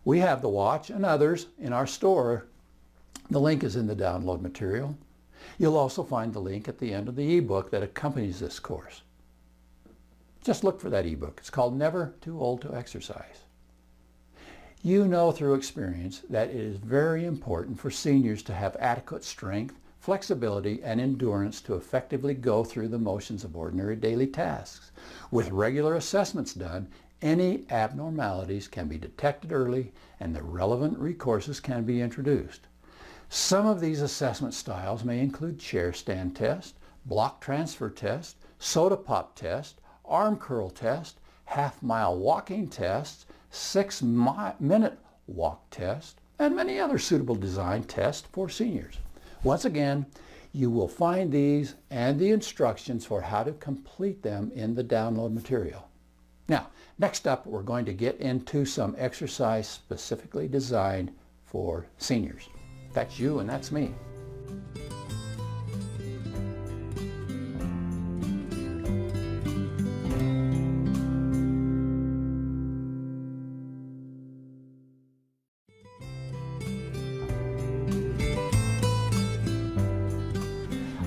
We have the watch and others in our store. The link is in the download material. You'll also find the link at the end of the ebook that accompanies this course. Just look for that ebook. It's called Never Too Old to Exercise. You know through experience that it is very important for seniors to have adequate strength, flexibility, and endurance to effectively go through the motions of ordinary daily tasks. With regular assessments done, any abnormalities can be detected early and the relevant recourses can be introduced. Some of these assessment styles may include chair stand test, block transfer test, soda pop test, arm curl test, half-mile walking tests, 6-minute walk test, and many other suitable design tests for seniors. Once again, you will find these and the instructions for how to complete them in the download material. Now, next up, we're going to get into some exercise specifically designed for seniors. That's you and that's me.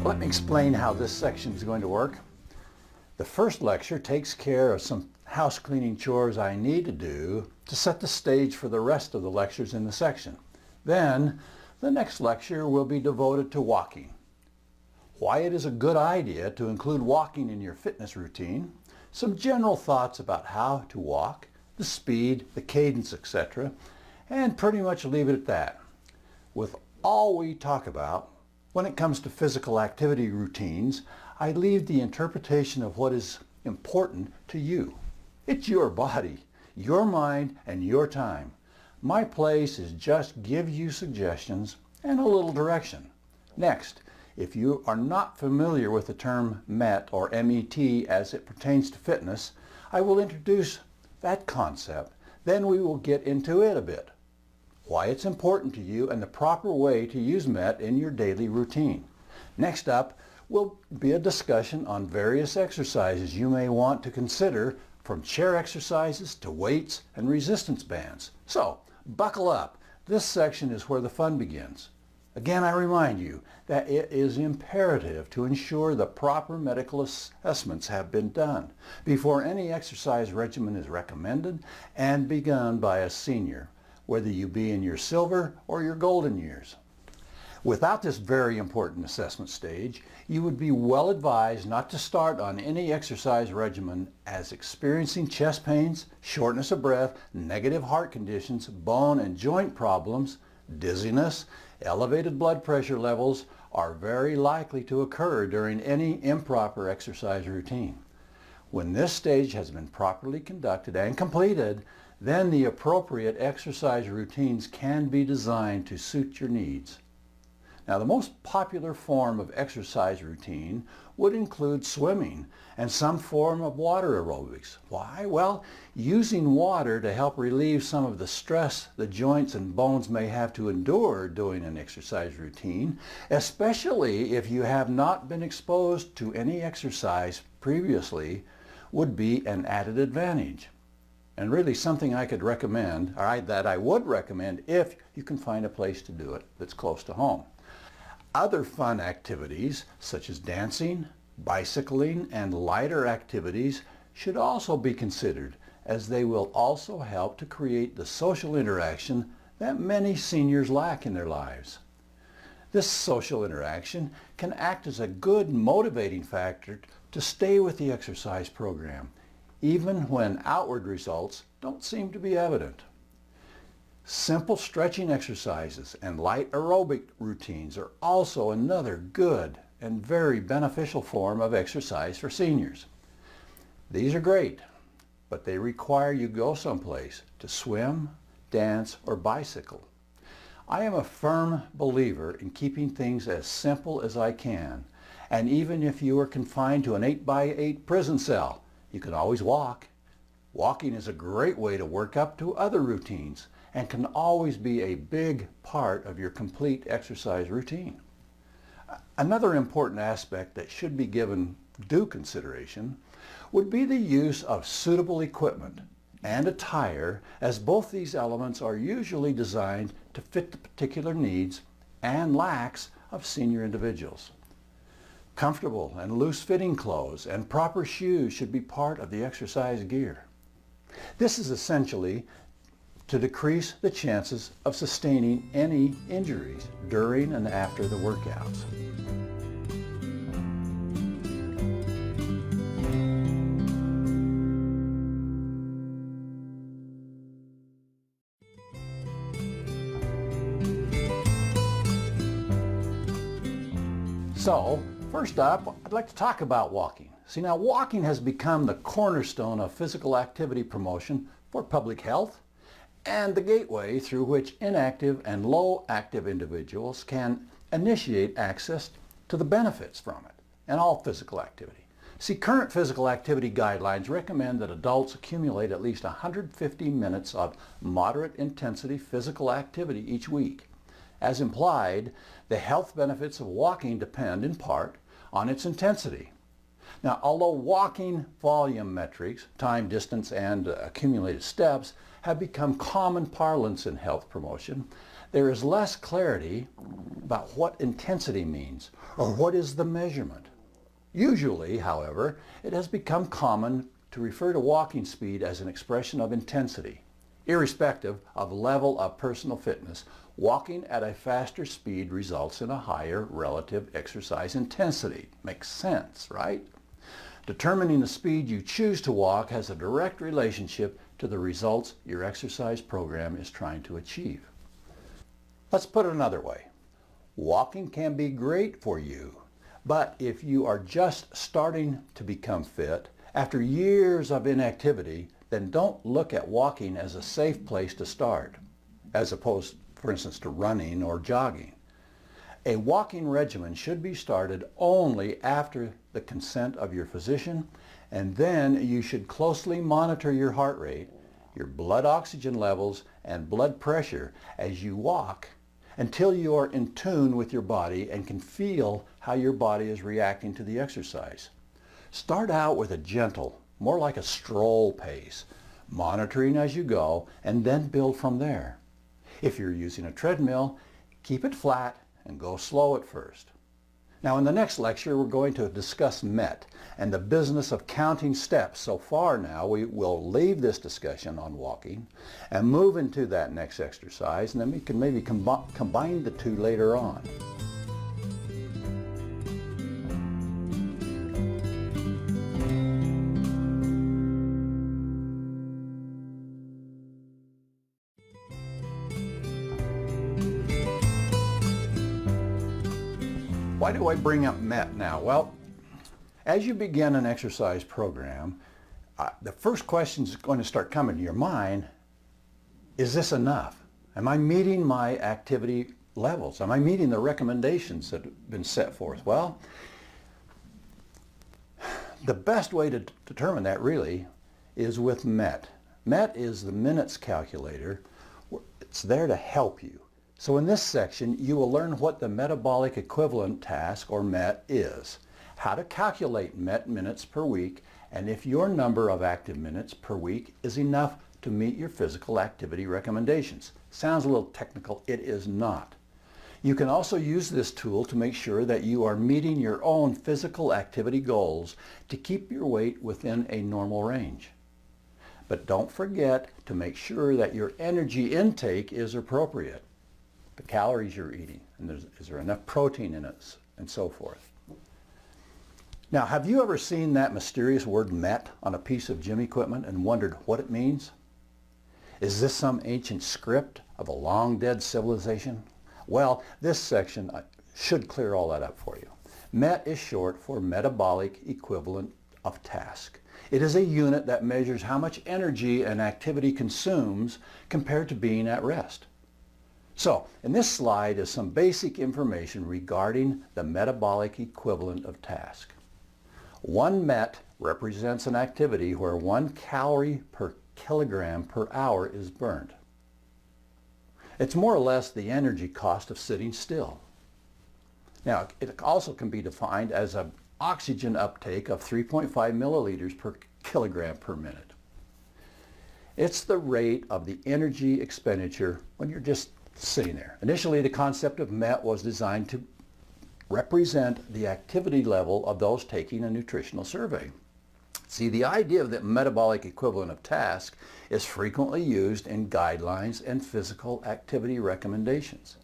Let me explain how this section is going to work. The first lecture takes care of some house cleaning chores I need to do to set the stage for the rest of the lectures in the section. Then, the next lecture will be devoted to walking. Why it is a good idea to include walking in your fitness routine, some general thoughts about how to walk, the speed, the cadence, etc., and pretty much leave it at that. With all we talk about, when it comes to physical activity routines, I leave the interpretation of what is important to you. It's your body, your mind, and your time. My place is just give you suggestions and a little direction. Next, if you are not familiar with the term MET or MET as it pertains to fitness, I will introduce that concept. Then we will get into it a bit. Why it's important to you and the proper way to use MET in your daily routine. Next up will be a discussion on various exercises you may want to consider, from chair exercises to weights and resistance bands. So, buckle up. This section is where the fun begins. Again, I remind you that it is imperative to ensure the proper medical assessments have been done before any exercise regimen is recommended and begun by a senior, whether you be in your silver or your golden years. Without this very important assessment stage, you would be well advised not to start on any exercise regimen, as experiencing chest pains, shortness of breath, negative heart conditions, bone and joint problems, dizziness, elevated blood pressure levels are very likely to occur during any improper exercise routine. When this stage has been properly conducted and completed, then the appropriate exercise routines can be designed to suit your needs. Now, the most popular form of exercise routine would include swimming and some form of water aerobics. Why? Well, using water to help relieve some of the stress the joints and bones may have to endure during an exercise routine, especially if you have not been exposed to any exercise previously, would be an added advantage. And really something I could recommend, or that I would recommend if you can find a place to do it that's close to home. Other fun activities such as dancing, bicycling, and lighter activities should also be considered, as they will also help to create the social interaction that many seniors lack in their lives. This social interaction can act as a good motivating factor to stay with the exercise program, even when outward results don't seem to be evident. Simple stretching exercises and light aerobic routines are also another good and very beneficial form of exercise for seniors. These are great, but they require you go someplace to swim, dance, or bicycle. I am a firm believer in keeping things as simple as I can, and even if you are confined to an 8x8 prison cell, you can always walk. Walking is a great way to work up to other routines and can always be a big part of your complete exercise routine. Another important aspect that should be given due consideration would be the use of suitable equipment and attire, as both these elements are usually designed to fit the particular needs and lacks of senior individuals. Comfortable and loose-fitting clothes and proper shoes should be part of the exercise gear. This is essentially to decrease the chances of sustaining any injuries during and after the workouts. So, first up, I'd like to talk about walking. See, now walking has become the cornerstone of physical activity promotion for public health, and the gateway through which inactive and low active individuals can initiate access to the benefits from it and all physical activity. See, current physical activity guidelines recommend that adults accumulate at least 150 minutes of moderate intensity physical activity each week. As implied, the health benefits of walking depend in part on its intensity. Now, although walking volume metrics, time, distance, and accumulated steps, have become common parlance in health promotion, there is less clarity about what intensity means or what is the measurement. Usually, however, it has become common to refer to walking speed as an expression of intensity. Irrespective of level of personal fitness, walking at a faster speed results in a higher relative exercise intensity. Makes sense, right? Determining the speed you choose to walk has a direct relationship to the results your exercise program is trying to achieve. Let's put it another way. Walking can be great for you, but if you are just starting to become fit after years of inactivity, then don't look at walking as a safe place to start, as opposed, for instance, to running or jogging. A walking regimen should be started only after the consent of your physician, and then you should closely monitor your heart rate, your blood oxygen levels, and blood pressure as you walk until you are in tune with your body and can feel how your body is reacting to the exercise. Start out with a gentle, more like a stroll pace, monitoring as you go, and then build from there. If you're using a treadmill, keep it flat and go slow at first. Now in the next lecture we're going to discuss MET and the business of counting steps. So far now we will leave this discussion on walking and move into that next exercise, and then we can maybe combine the two later on. Why do I bring up MET now? Well, as you begin an exercise program, the first question is going to start coming to your mind, is this enough? Am I meeting my activity levels? Am I meeting the recommendations that have been set forth? Well, the best way to determine that really is with MET. MET is the minutes calculator. It's there to help you. So in this section, you will learn what the metabolic equivalent task, or MET, is, how to calculate MET minutes per week, and if your number of active minutes per week is enough to meet your physical activity recommendations. Sounds a little technical. It is not. You can also use this tool to make sure that you are meeting your own physical activity goals to keep your weight within a normal range. But don't forget to make sure that your energy intake is appropriate. The calories you're eating, and is there enough protein in it, and so forth. Now, have you ever seen that mysterious word MET on a piece of gym equipment and wondered what it means? Is this some ancient script of a long dead civilization? Well, this section should clear all that up for you. MET is short for metabolic equivalent of task. It is a unit that measures how much energy an activity consumes compared to being at rest. So, in this slide is some basic information regarding the metabolic equivalent of task. 1 MET represents an activity where 1 calorie per kilogram per hour is burned. It's more or less the energy cost of sitting still. Now, it also can be defined as an oxygen uptake of 3.5 milliliters per kilogram per minute. It's the rate of the energy expenditure when you're just sitting there. Initially, the concept of MET was designed to represent the activity level of those taking a nutritional survey. See, the idea of the metabolic equivalent of task is frequently used in guidelines and physical activity recommendations.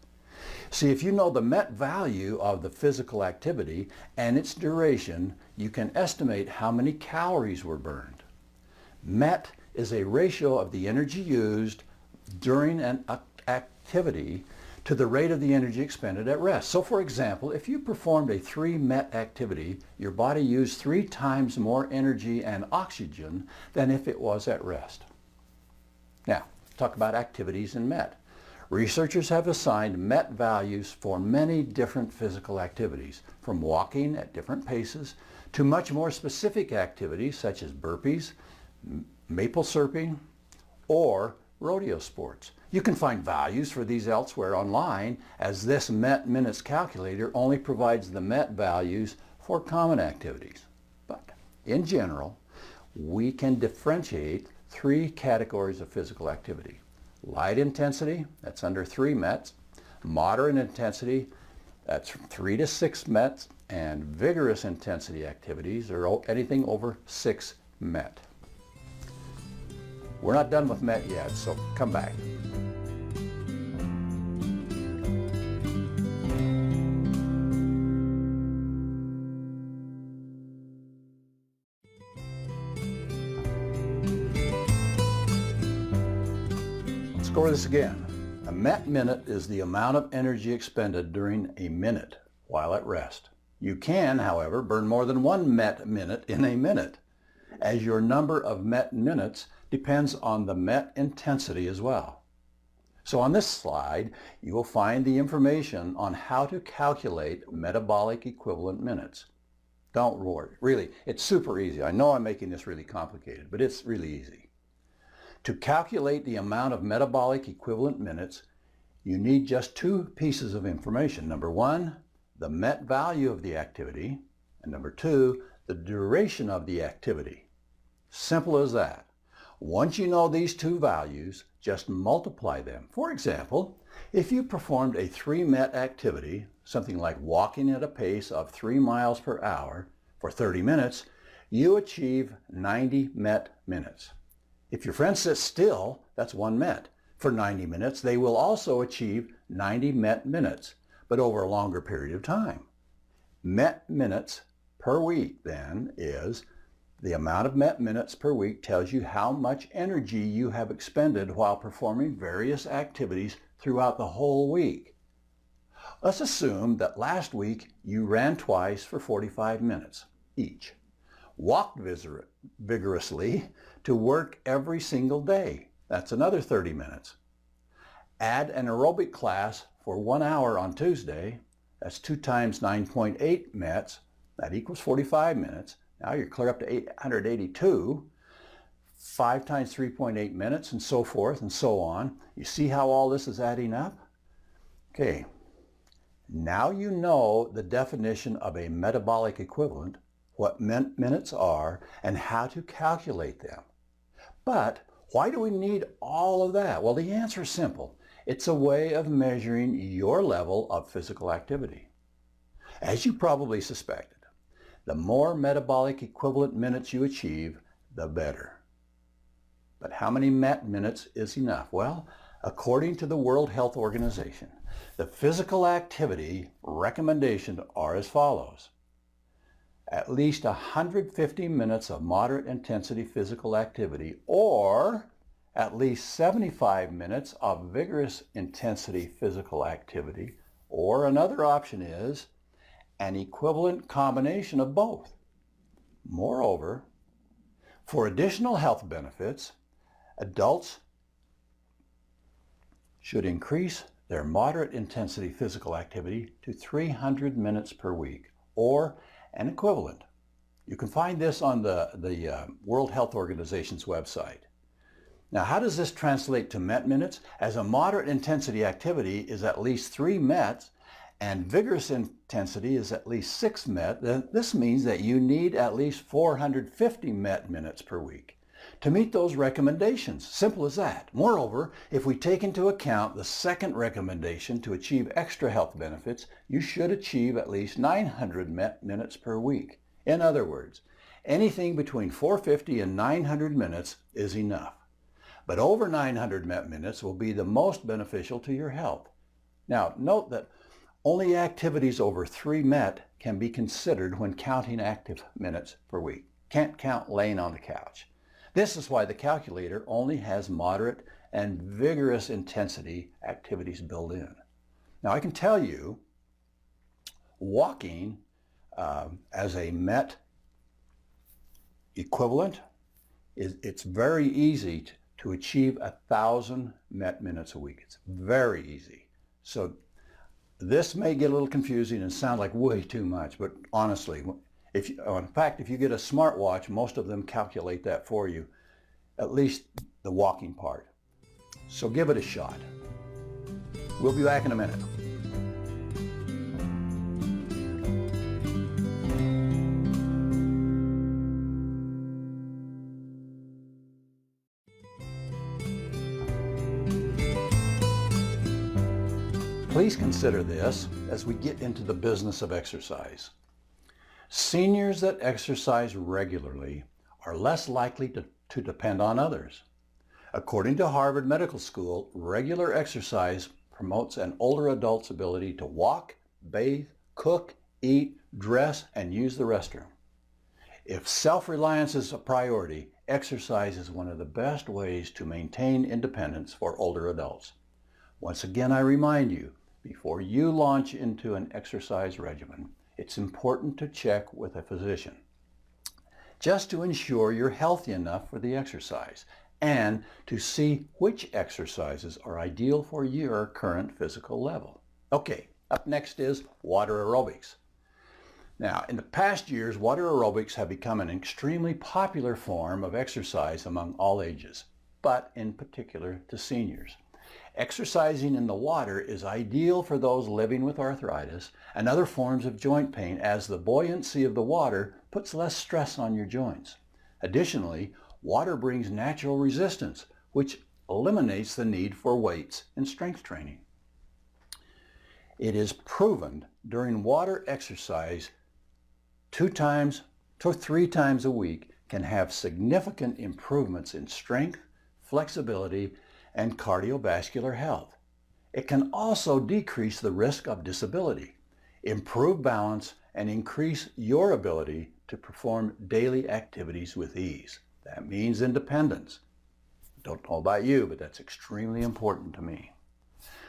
See, if you know the MET value of the physical activity and its duration, you can estimate how many calories were burned. MET is a ratio of the energy used during an activity to the rate of the energy expended at rest. So for example, if you performed a 3 MET activity, your body used 3 times more energy and oxygen than if it was at rest. Now, talk about activities in MET. Researchers have assigned MET values for many different physical activities, from walking at different paces to much more specific activities such as burpees, maple surfing, or rodeo sports. You can find values for these elsewhere online, as this MET minutes calculator only provides the MET values for common activities. But in general, we can differentiate 3 categories of physical activity. Light intensity, that's under 3 METs. Moderate intensity, that's 3 to 6 METs. And vigorous intensity activities are anything over 6 MET. We're not done with MET yet, so come back. Let's go over this again. A MET minute is the amount of energy expended during a minute while at rest. You can, however, burn more than 1 MET minute in a minute, as your number of MET minutes depends on the MET intensity as well. So on this slide, you will find the information on how to calculate metabolic equivalent minutes. Don't worry, really, it's super easy. I know I'm making this really complicated, but it's really easy. To calculate the amount of metabolic equivalent minutes, you need just 2 pieces of information. Number 1, the MET value of the activity, and number 2, the duration of the activity. Simple as that. Once you know these 2 values, just multiply them. For example, if you performed a 3 MET activity, something like walking at a pace of 3 miles per hour for 30 minutes, you achieve 90 met minutes. If your friend sits still, that's 1 met. For 90 minutes, they will also achieve 90 met minutes, but over a longer period of time. Met minutes per week, then, is the amount of met minutes per week tells you how much energy you have expended while performing various activities throughout the whole week. Let's assume that last week you ran twice for 45 minutes each, walked vigorously to work every single day. That's another 30 minutes. Add an aerobic class for 1 hour on Tuesday. That's 2 times 9.8 mets. That equals 45 minutes. Now you're clear up to 882. 5 times 3.8 minutes, and so forth and so on. You see how all this is adding up? Okay. Now you know the definition of a metabolic equivalent, what minutes are, and how to calculate them. But why do we need all of that? Well, the answer is simple. It's a way of measuring your level of physical activity. As you probably suspected, the more metabolic equivalent minutes you achieve, the better. But how many met minutes is enough? Well, according to the World Health Organization, the physical activity recommendations are as follows. At least 150 minutes of moderate intensity physical activity, or at least 75 minutes of vigorous intensity physical activity, or another option is an equivalent combination of both. Moreover, for additional health benefits, adults should increase their moderate intensity physical activity to 300 minutes per week, or an equivalent. You can find this on the World Health Organization's website. Now, how does this translate to met minutes? As a moderate intensity activity is at least 3 mets, and vigorous intensity is at least 6 met, then this means that you need at least 450 met minutes per week to meet those recommendations. Simple as that. Moreover, if we take into account the second recommendation to achieve extra health benefits, you should achieve at least 900 met minutes per week. In other words, anything between 450 and 900 minutes is enough. But over 900 met minutes will be the most beneficial to your health. Now, note that only activities over 3 met can be considered when counting active minutes per week. Can't count laying on the couch. This is why the calculator only has moderate and vigorous intensity activities built in. Now, I can tell you, walking as a met equivalent, it's very easy to achieve 1,000 met minutes a week. It's very easy. So this may get a little confusing and sound like way too much, but honestly, in fact, if you get a smartwatch, most of them calculate that for you, at least the walking part. So give it a shot. We'll be back in a minute. Please consider this as we get into the business of exercise. Seniors that exercise regularly are less likely to depend on others. According to Harvard Medical School, regular exercise promotes an older adult's ability to walk, bathe, cook, eat, dress, and use the restroom. If self-reliance is a priority, exercise is one of the best ways to maintain independence for older adults. Once again, I remind you, before you launch into an exercise regimen, it's important to check with a physician, just to ensure you're healthy enough for the exercise and to see which exercises are ideal for your current physical level. Okay, up next is water aerobics. Now, in the past years, water aerobics have become an extremely popular form of exercise among all ages, but in particular to seniors. Exercising in the water is ideal for those living with arthritis and other forms of joint pain, as the buoyancy of the water puts less stress on your joints. Additionally, water brings natural resistance, which eliminates the need for weights in strength training. It is proven during water exercise 2 times to 3 times a week can have significant improvements in strength, flexibility, and cardiovascular health. It can also decrease the risk of disability, improve balance, and increase your ability to perform daily activities with ease. That means independence. Don't know about you, but that's extremely important to me.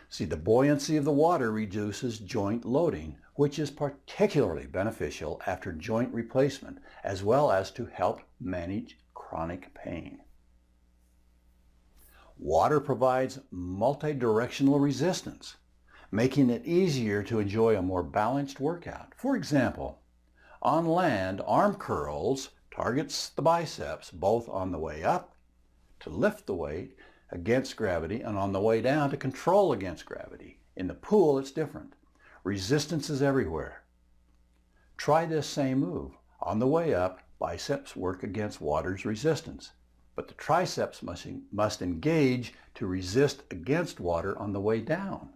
See, the buoyancy of the water reduces joint loading, which is particularly beneficial after joint replacement, as well as to help manage chronic pain. Water provides multi-directional resistance, making it easier to enjoy a more balanced workout. For example, on land, arm curls targets the biceps both on the way up to lift the weight against gravity and on the way down to control against gravity. In the pool, it's different. Resistance is everywhere. Try this same move. On the way up, biceps work against water's resistance, but the triceps must engage to resist against water on the way down.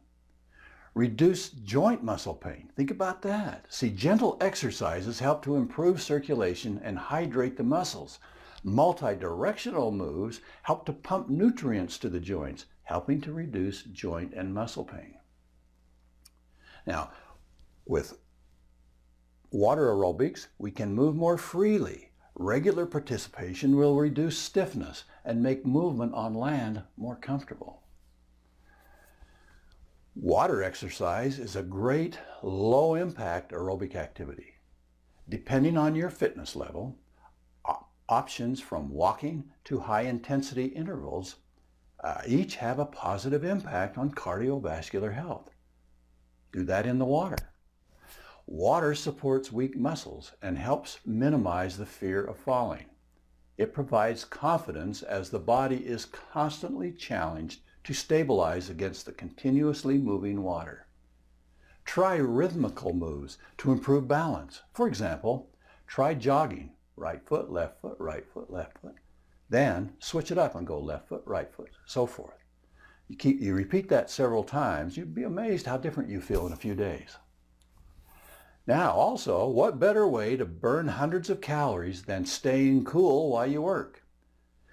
Reduce joint muscle pain. Think about that. See, gentle exercises help to improve circulation and hydrate the muscles. Multi-directional moves help to pump nutrients to the joints, helping to reduce joint and muscle pain. Now, with water aerobics, we can move more freely. Regular participation will reduce stiffness and make movement on land more comfortable. Water exercise is a great low-impact aerobic activity. Depending on your fitness level, options from walking to high-intensity intervals each have a positive impact on cardiovascular health. Do that in the water. Water supports weak muscles and helps minimize the fear of falling. It provides confidence as the body is constantly challenged to stabilize against the continuously moving water. Try rhythmical moves to improve balance. For example, try jogging. Right foot, left foot, right foot, left foot. Then switch it up and go left foot, right foot, so forth. You repeat that several times, you'd be amazed how different you feel in a few days. Now also, what better way to burn hundreds of calories than staying cool while you work?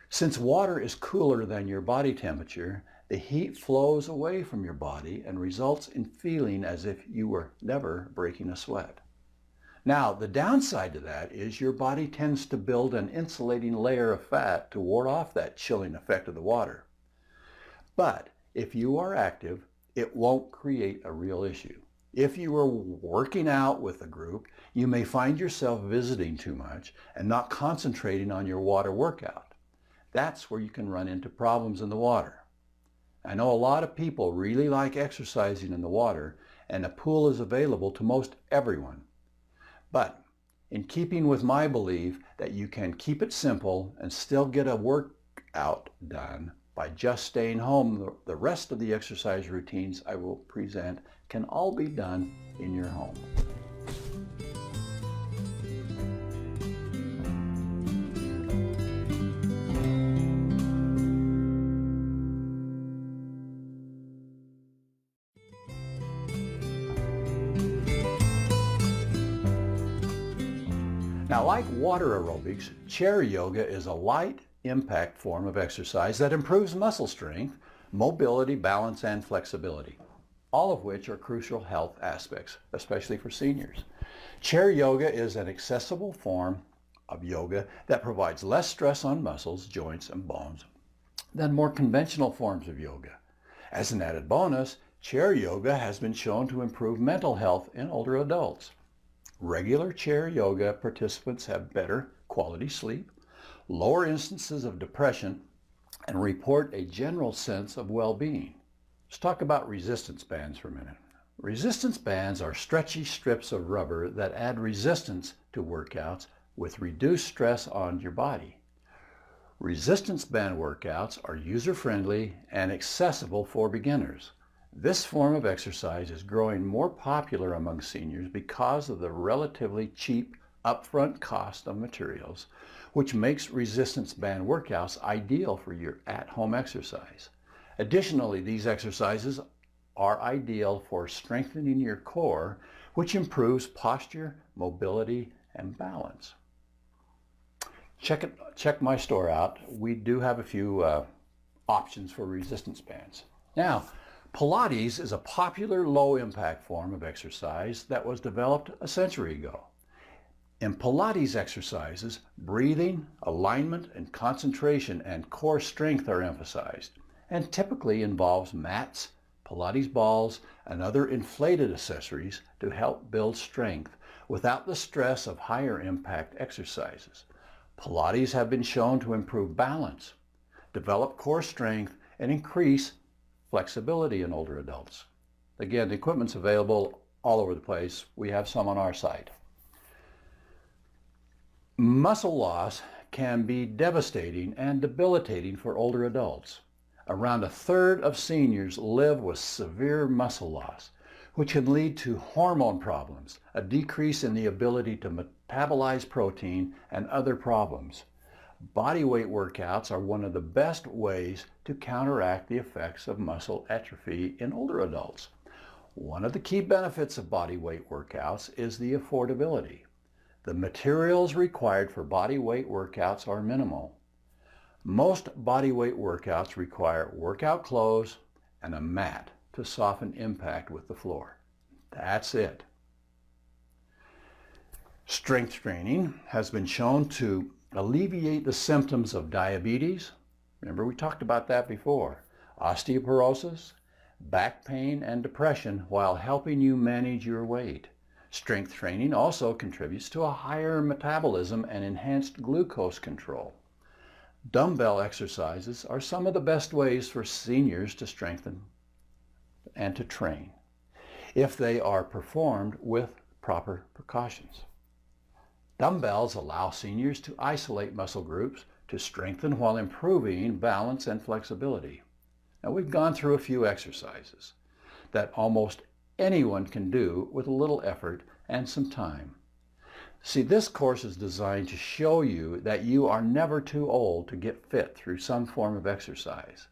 Since water is cooler than your body temperature, the heat flows away from your body and results in feeling as if you were never breaking a sweat. Now, the downside to that is your body tends to build an insulating layer of fat to ward off that chilling effect of the water. But if you are active, it won't create a real issue. If you are working out with a group, you may find yourself visiting too much and not concentrating on your water workout. That's where you can run into problems in the water. I know a lot of people really like exercising in the water, and a pool is available to most everyone. But in keeping with my belief that you can keep it simple and still get a workout done by just staying home, the rest of the exercise routines I will present can all be done in your home. Now, like water aerobics, chair yoga is a light impact form of exercise that improves muscle strength, mobility, balance, and flexibility, all of which are crucial health aspects, especially for seniors. Chair yoga is an accessible form of yoga that provides less stress on muscles, joints, and bones than more conventional forms of yoga. As an added bonus, chair yoga has been shown to improve mental health in older adults. Regular chair yoga participants have better quality sleep, lower instances of depression, and report a general sense of well-being. Let's talk about resistance bands for a minute. Resistance bands are stretchy strips of rubber that add resistance to workouts with reduced stress on your body. Resistance band workouts are user-friendly and accessible for beginners. This form of exercise is growing more popular among seniors because of the relatively cheap upfront cost of materials, which makes resistance band workouts ideal for your at-home exercise. Additionally, these exercises are ideal for strengthening your core, which improves posture, mobility, and balance. Check my store out. We do have a few options for resistance bands. Now, Pilates is a popular low-impact form of exercise that was developed a century ago. In Pilates exercises, breathing, alignment, and concentration and core strength are emphasized, and typically involves mats, Pilates balls, and other inflated accessories to help build strength without the stress of higher impact exercises. Pilates have been shown to improve balance, develop core strength, and increase flexibility in older adults. Again, the equipment's available all over the place. We have some on our site. Muscle loss can be devastating and debilitating for older adults. Around a third of seniors live with severe muscle loss, which can lead to hormone problems, a decrease in the ability to metabolize protein, and other problems. Body weight workouts are one of the best ways to counteract the effects of muscle atrophy in older adults. One of the key benefits of body weight workouts is the affordability. The materials required for body weight workouts are minimal. Most body weight workouts require workout clothes and a mat to soften impact with the floor. That's it. Strength training has been shown to alleviate the symptoms of diabetes. Remember, we talked about that before. Osteoporosis, back pain, and depression while helping you manage your weight. Strength training also contributes to a higher metabolism and enhanced glucose control. Dumbbell exercises are some of the best ways for seniors to strengthen and to train, if they are performed with proper precautions. Dumbbells allow seniors to isolate muscle groups to strengthen while improving balance and flexibility. Now, we've gone through a few exercises that almost anyone can do with a little effort and some time. See, this course is designed to show you that you are never too old to get fit through some form of exercise.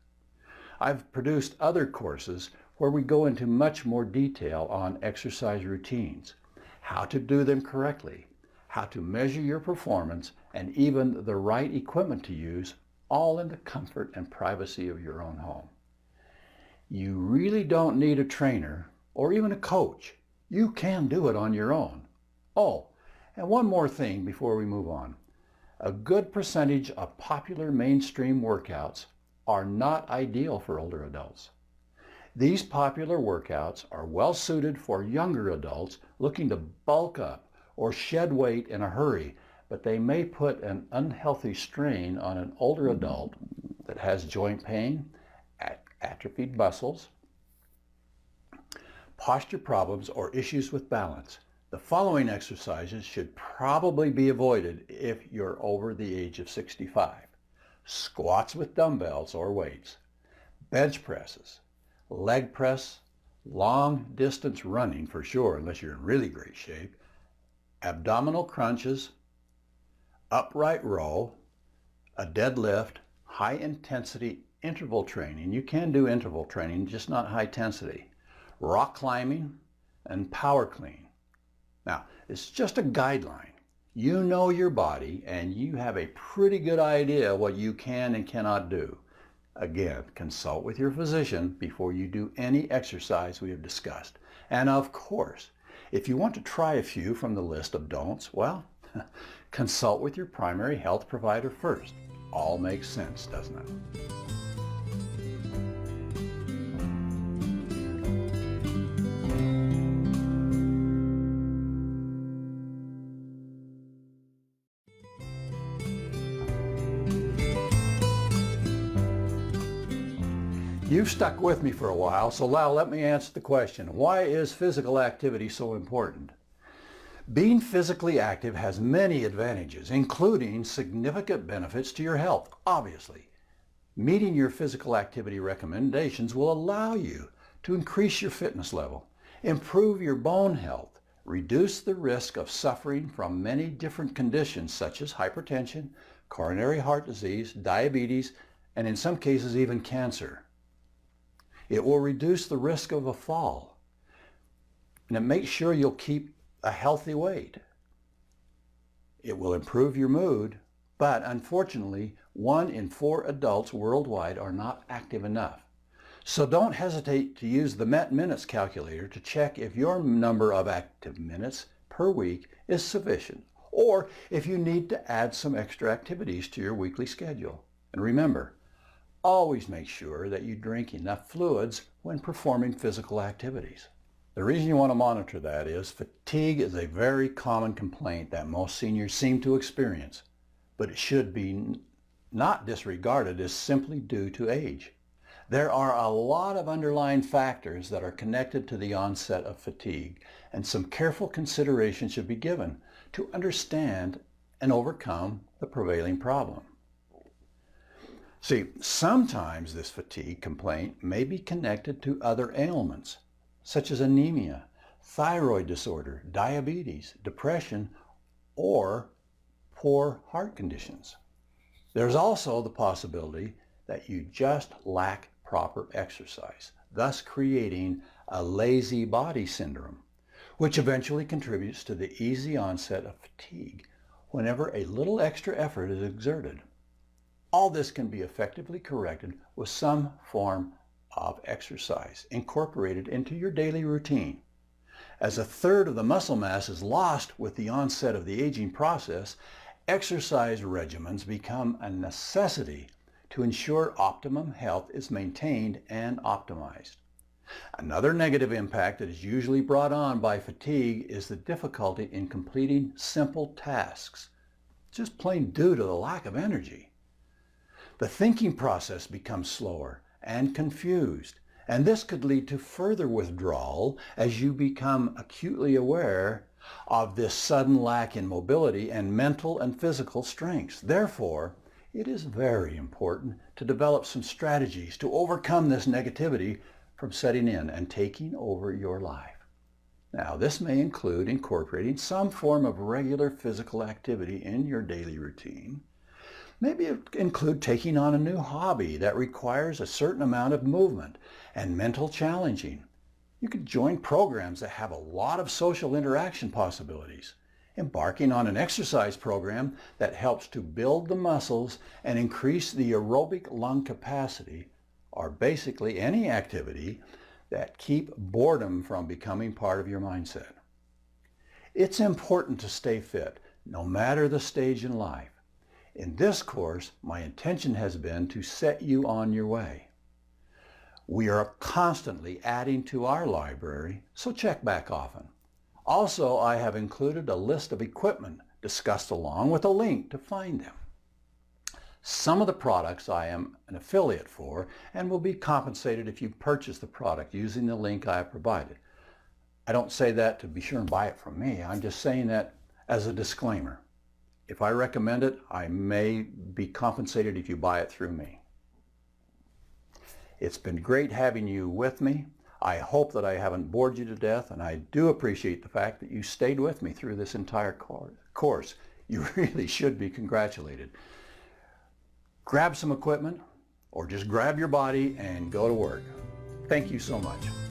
I've produced other courses where we go into much more detail on exercise routines, how to do them correctly, how to measure your performance, and even the right equipment to use, all in the comfort and privacy of your own home. You really don't need a trainer or even a coach. You can do it on your own. Oh, and one more thing before we move on. A good percentage of popular mainstream workouts are not ideal for older adults. These popular workouts are well suited for younger adults looking to bulk up or shed weight in a hurry, but they may put an unhealthy strain on an older adult that has joint pain, atrophied muscles, posture problems, or issues with balance. The following exercises should probably be avoided if you're over the age of 65. Squats with dumbbells or weights, bench presses, leg press, long distance running for sure unless you're in really great shape, abdominal crunches, upright row, a deadlift, high intensity interval training. You can do interval training, just not high intensity. Rock climbing and power clean. Now, it's just a guideline. You know your body and you have a pretty good idea what you can and cannot do. Again, consult with your physician before you do any exercise we have discussed. And of course, if you want to try a few from the list of don'ts, well, consult with your primary health provider first. All makes sense, doesn't it? You've stuck with me for a while, so now let me answer the question. Why is physical activity so important? Being physically active has many advantages, including significant benefits to your health, obviously. Meeting your physical activity recommendations will allow you to increase your fitness level, improve your bone health, reduce the risk of suffering from many different conditions such as hypertension, coronary heart disease, diabetes, and in some cases even cancer. It will reduce the risk of a fall, and it makes sure you'll keep a healthy weight. It will improve your mood, but unfortunately, 1 in 4 adults worldwide are not active enough. So don't hesitate to use the Met Minutes calculator to check if your number of active minutes per week is sufficient, or if you need to add some extra activities to your weekly schedule. And remember, always make sure that you drink enough fluids when performing physical activities. The reason you want to monitor that is fatigue is a very common complaint that most seniors seem to experience, but it should be not disregarded as simply due to age. There are a lot of underlying factors that are connected to the onset of fatigue, and some careful consideration should be given to understand and overcome the prevailing problem. See, sometimes this fatigue complaint may be connected to other ailments, such as anemia, thyroid disorder, diabetes, depression, or poor heart conditions. There's also the possibility that you just lack proper exercise, thus creating a lazy body syndrome, which eventually contributes to the easy onset of fatigue whenever a little extra effort is exerted. All this can be effectively corrected with some form of exercise incorporated into your daily routine. As a third of the muscle mass is lost with the onset of the aging process, exercise regimens become a necessity to ensure optimum health is maintained and optimized. Another negative impact that is usually brought on by fatigue is the difficulty in completing simple tasks, just plain due to the lack of energy. The thinking process becomes slower and confused, and this could lead to further withdrawal as you become acutely aware of this sudden lack in mobility and mental and physical strengths. Therefore, it is very important to develop some strategies to overcome this negativity from setting in and taking over your life. Now, this may include incorporating some form of regular physical activity in your daily routine. Maybe it include taking on a new hobby that requires a certain amount of movement and mental challenging. You could join programs that have a lot of social interaction possibilities. Embarking on an exercise program that helps to build the muscles and increase the aerobic lung capacity, or basically any activity that keep boredom from becoming part of your mindset. It's important to stay fit, no matter the stage in life. In this course, my intention has been to set you on your way. We are constantly adding to our library, so check back often. Also, I have included a list of equipment discussed along with a link to find them. Some of the products I am an affiliate for and will be compensated if you purchase the product using the link I have provided. I don't say that to be sure and buy it from me. I'm just saying that as a disclaimer. If I recommend it, I may be compensated if you buy it through me. It's been great having you with me. I hope that I haven't bored you to death, and I do appreciate the fact that you stayed with me through this entire course. You really should be congratulated. Grab some equipment, or just grab your body and go to work. Thank you so much.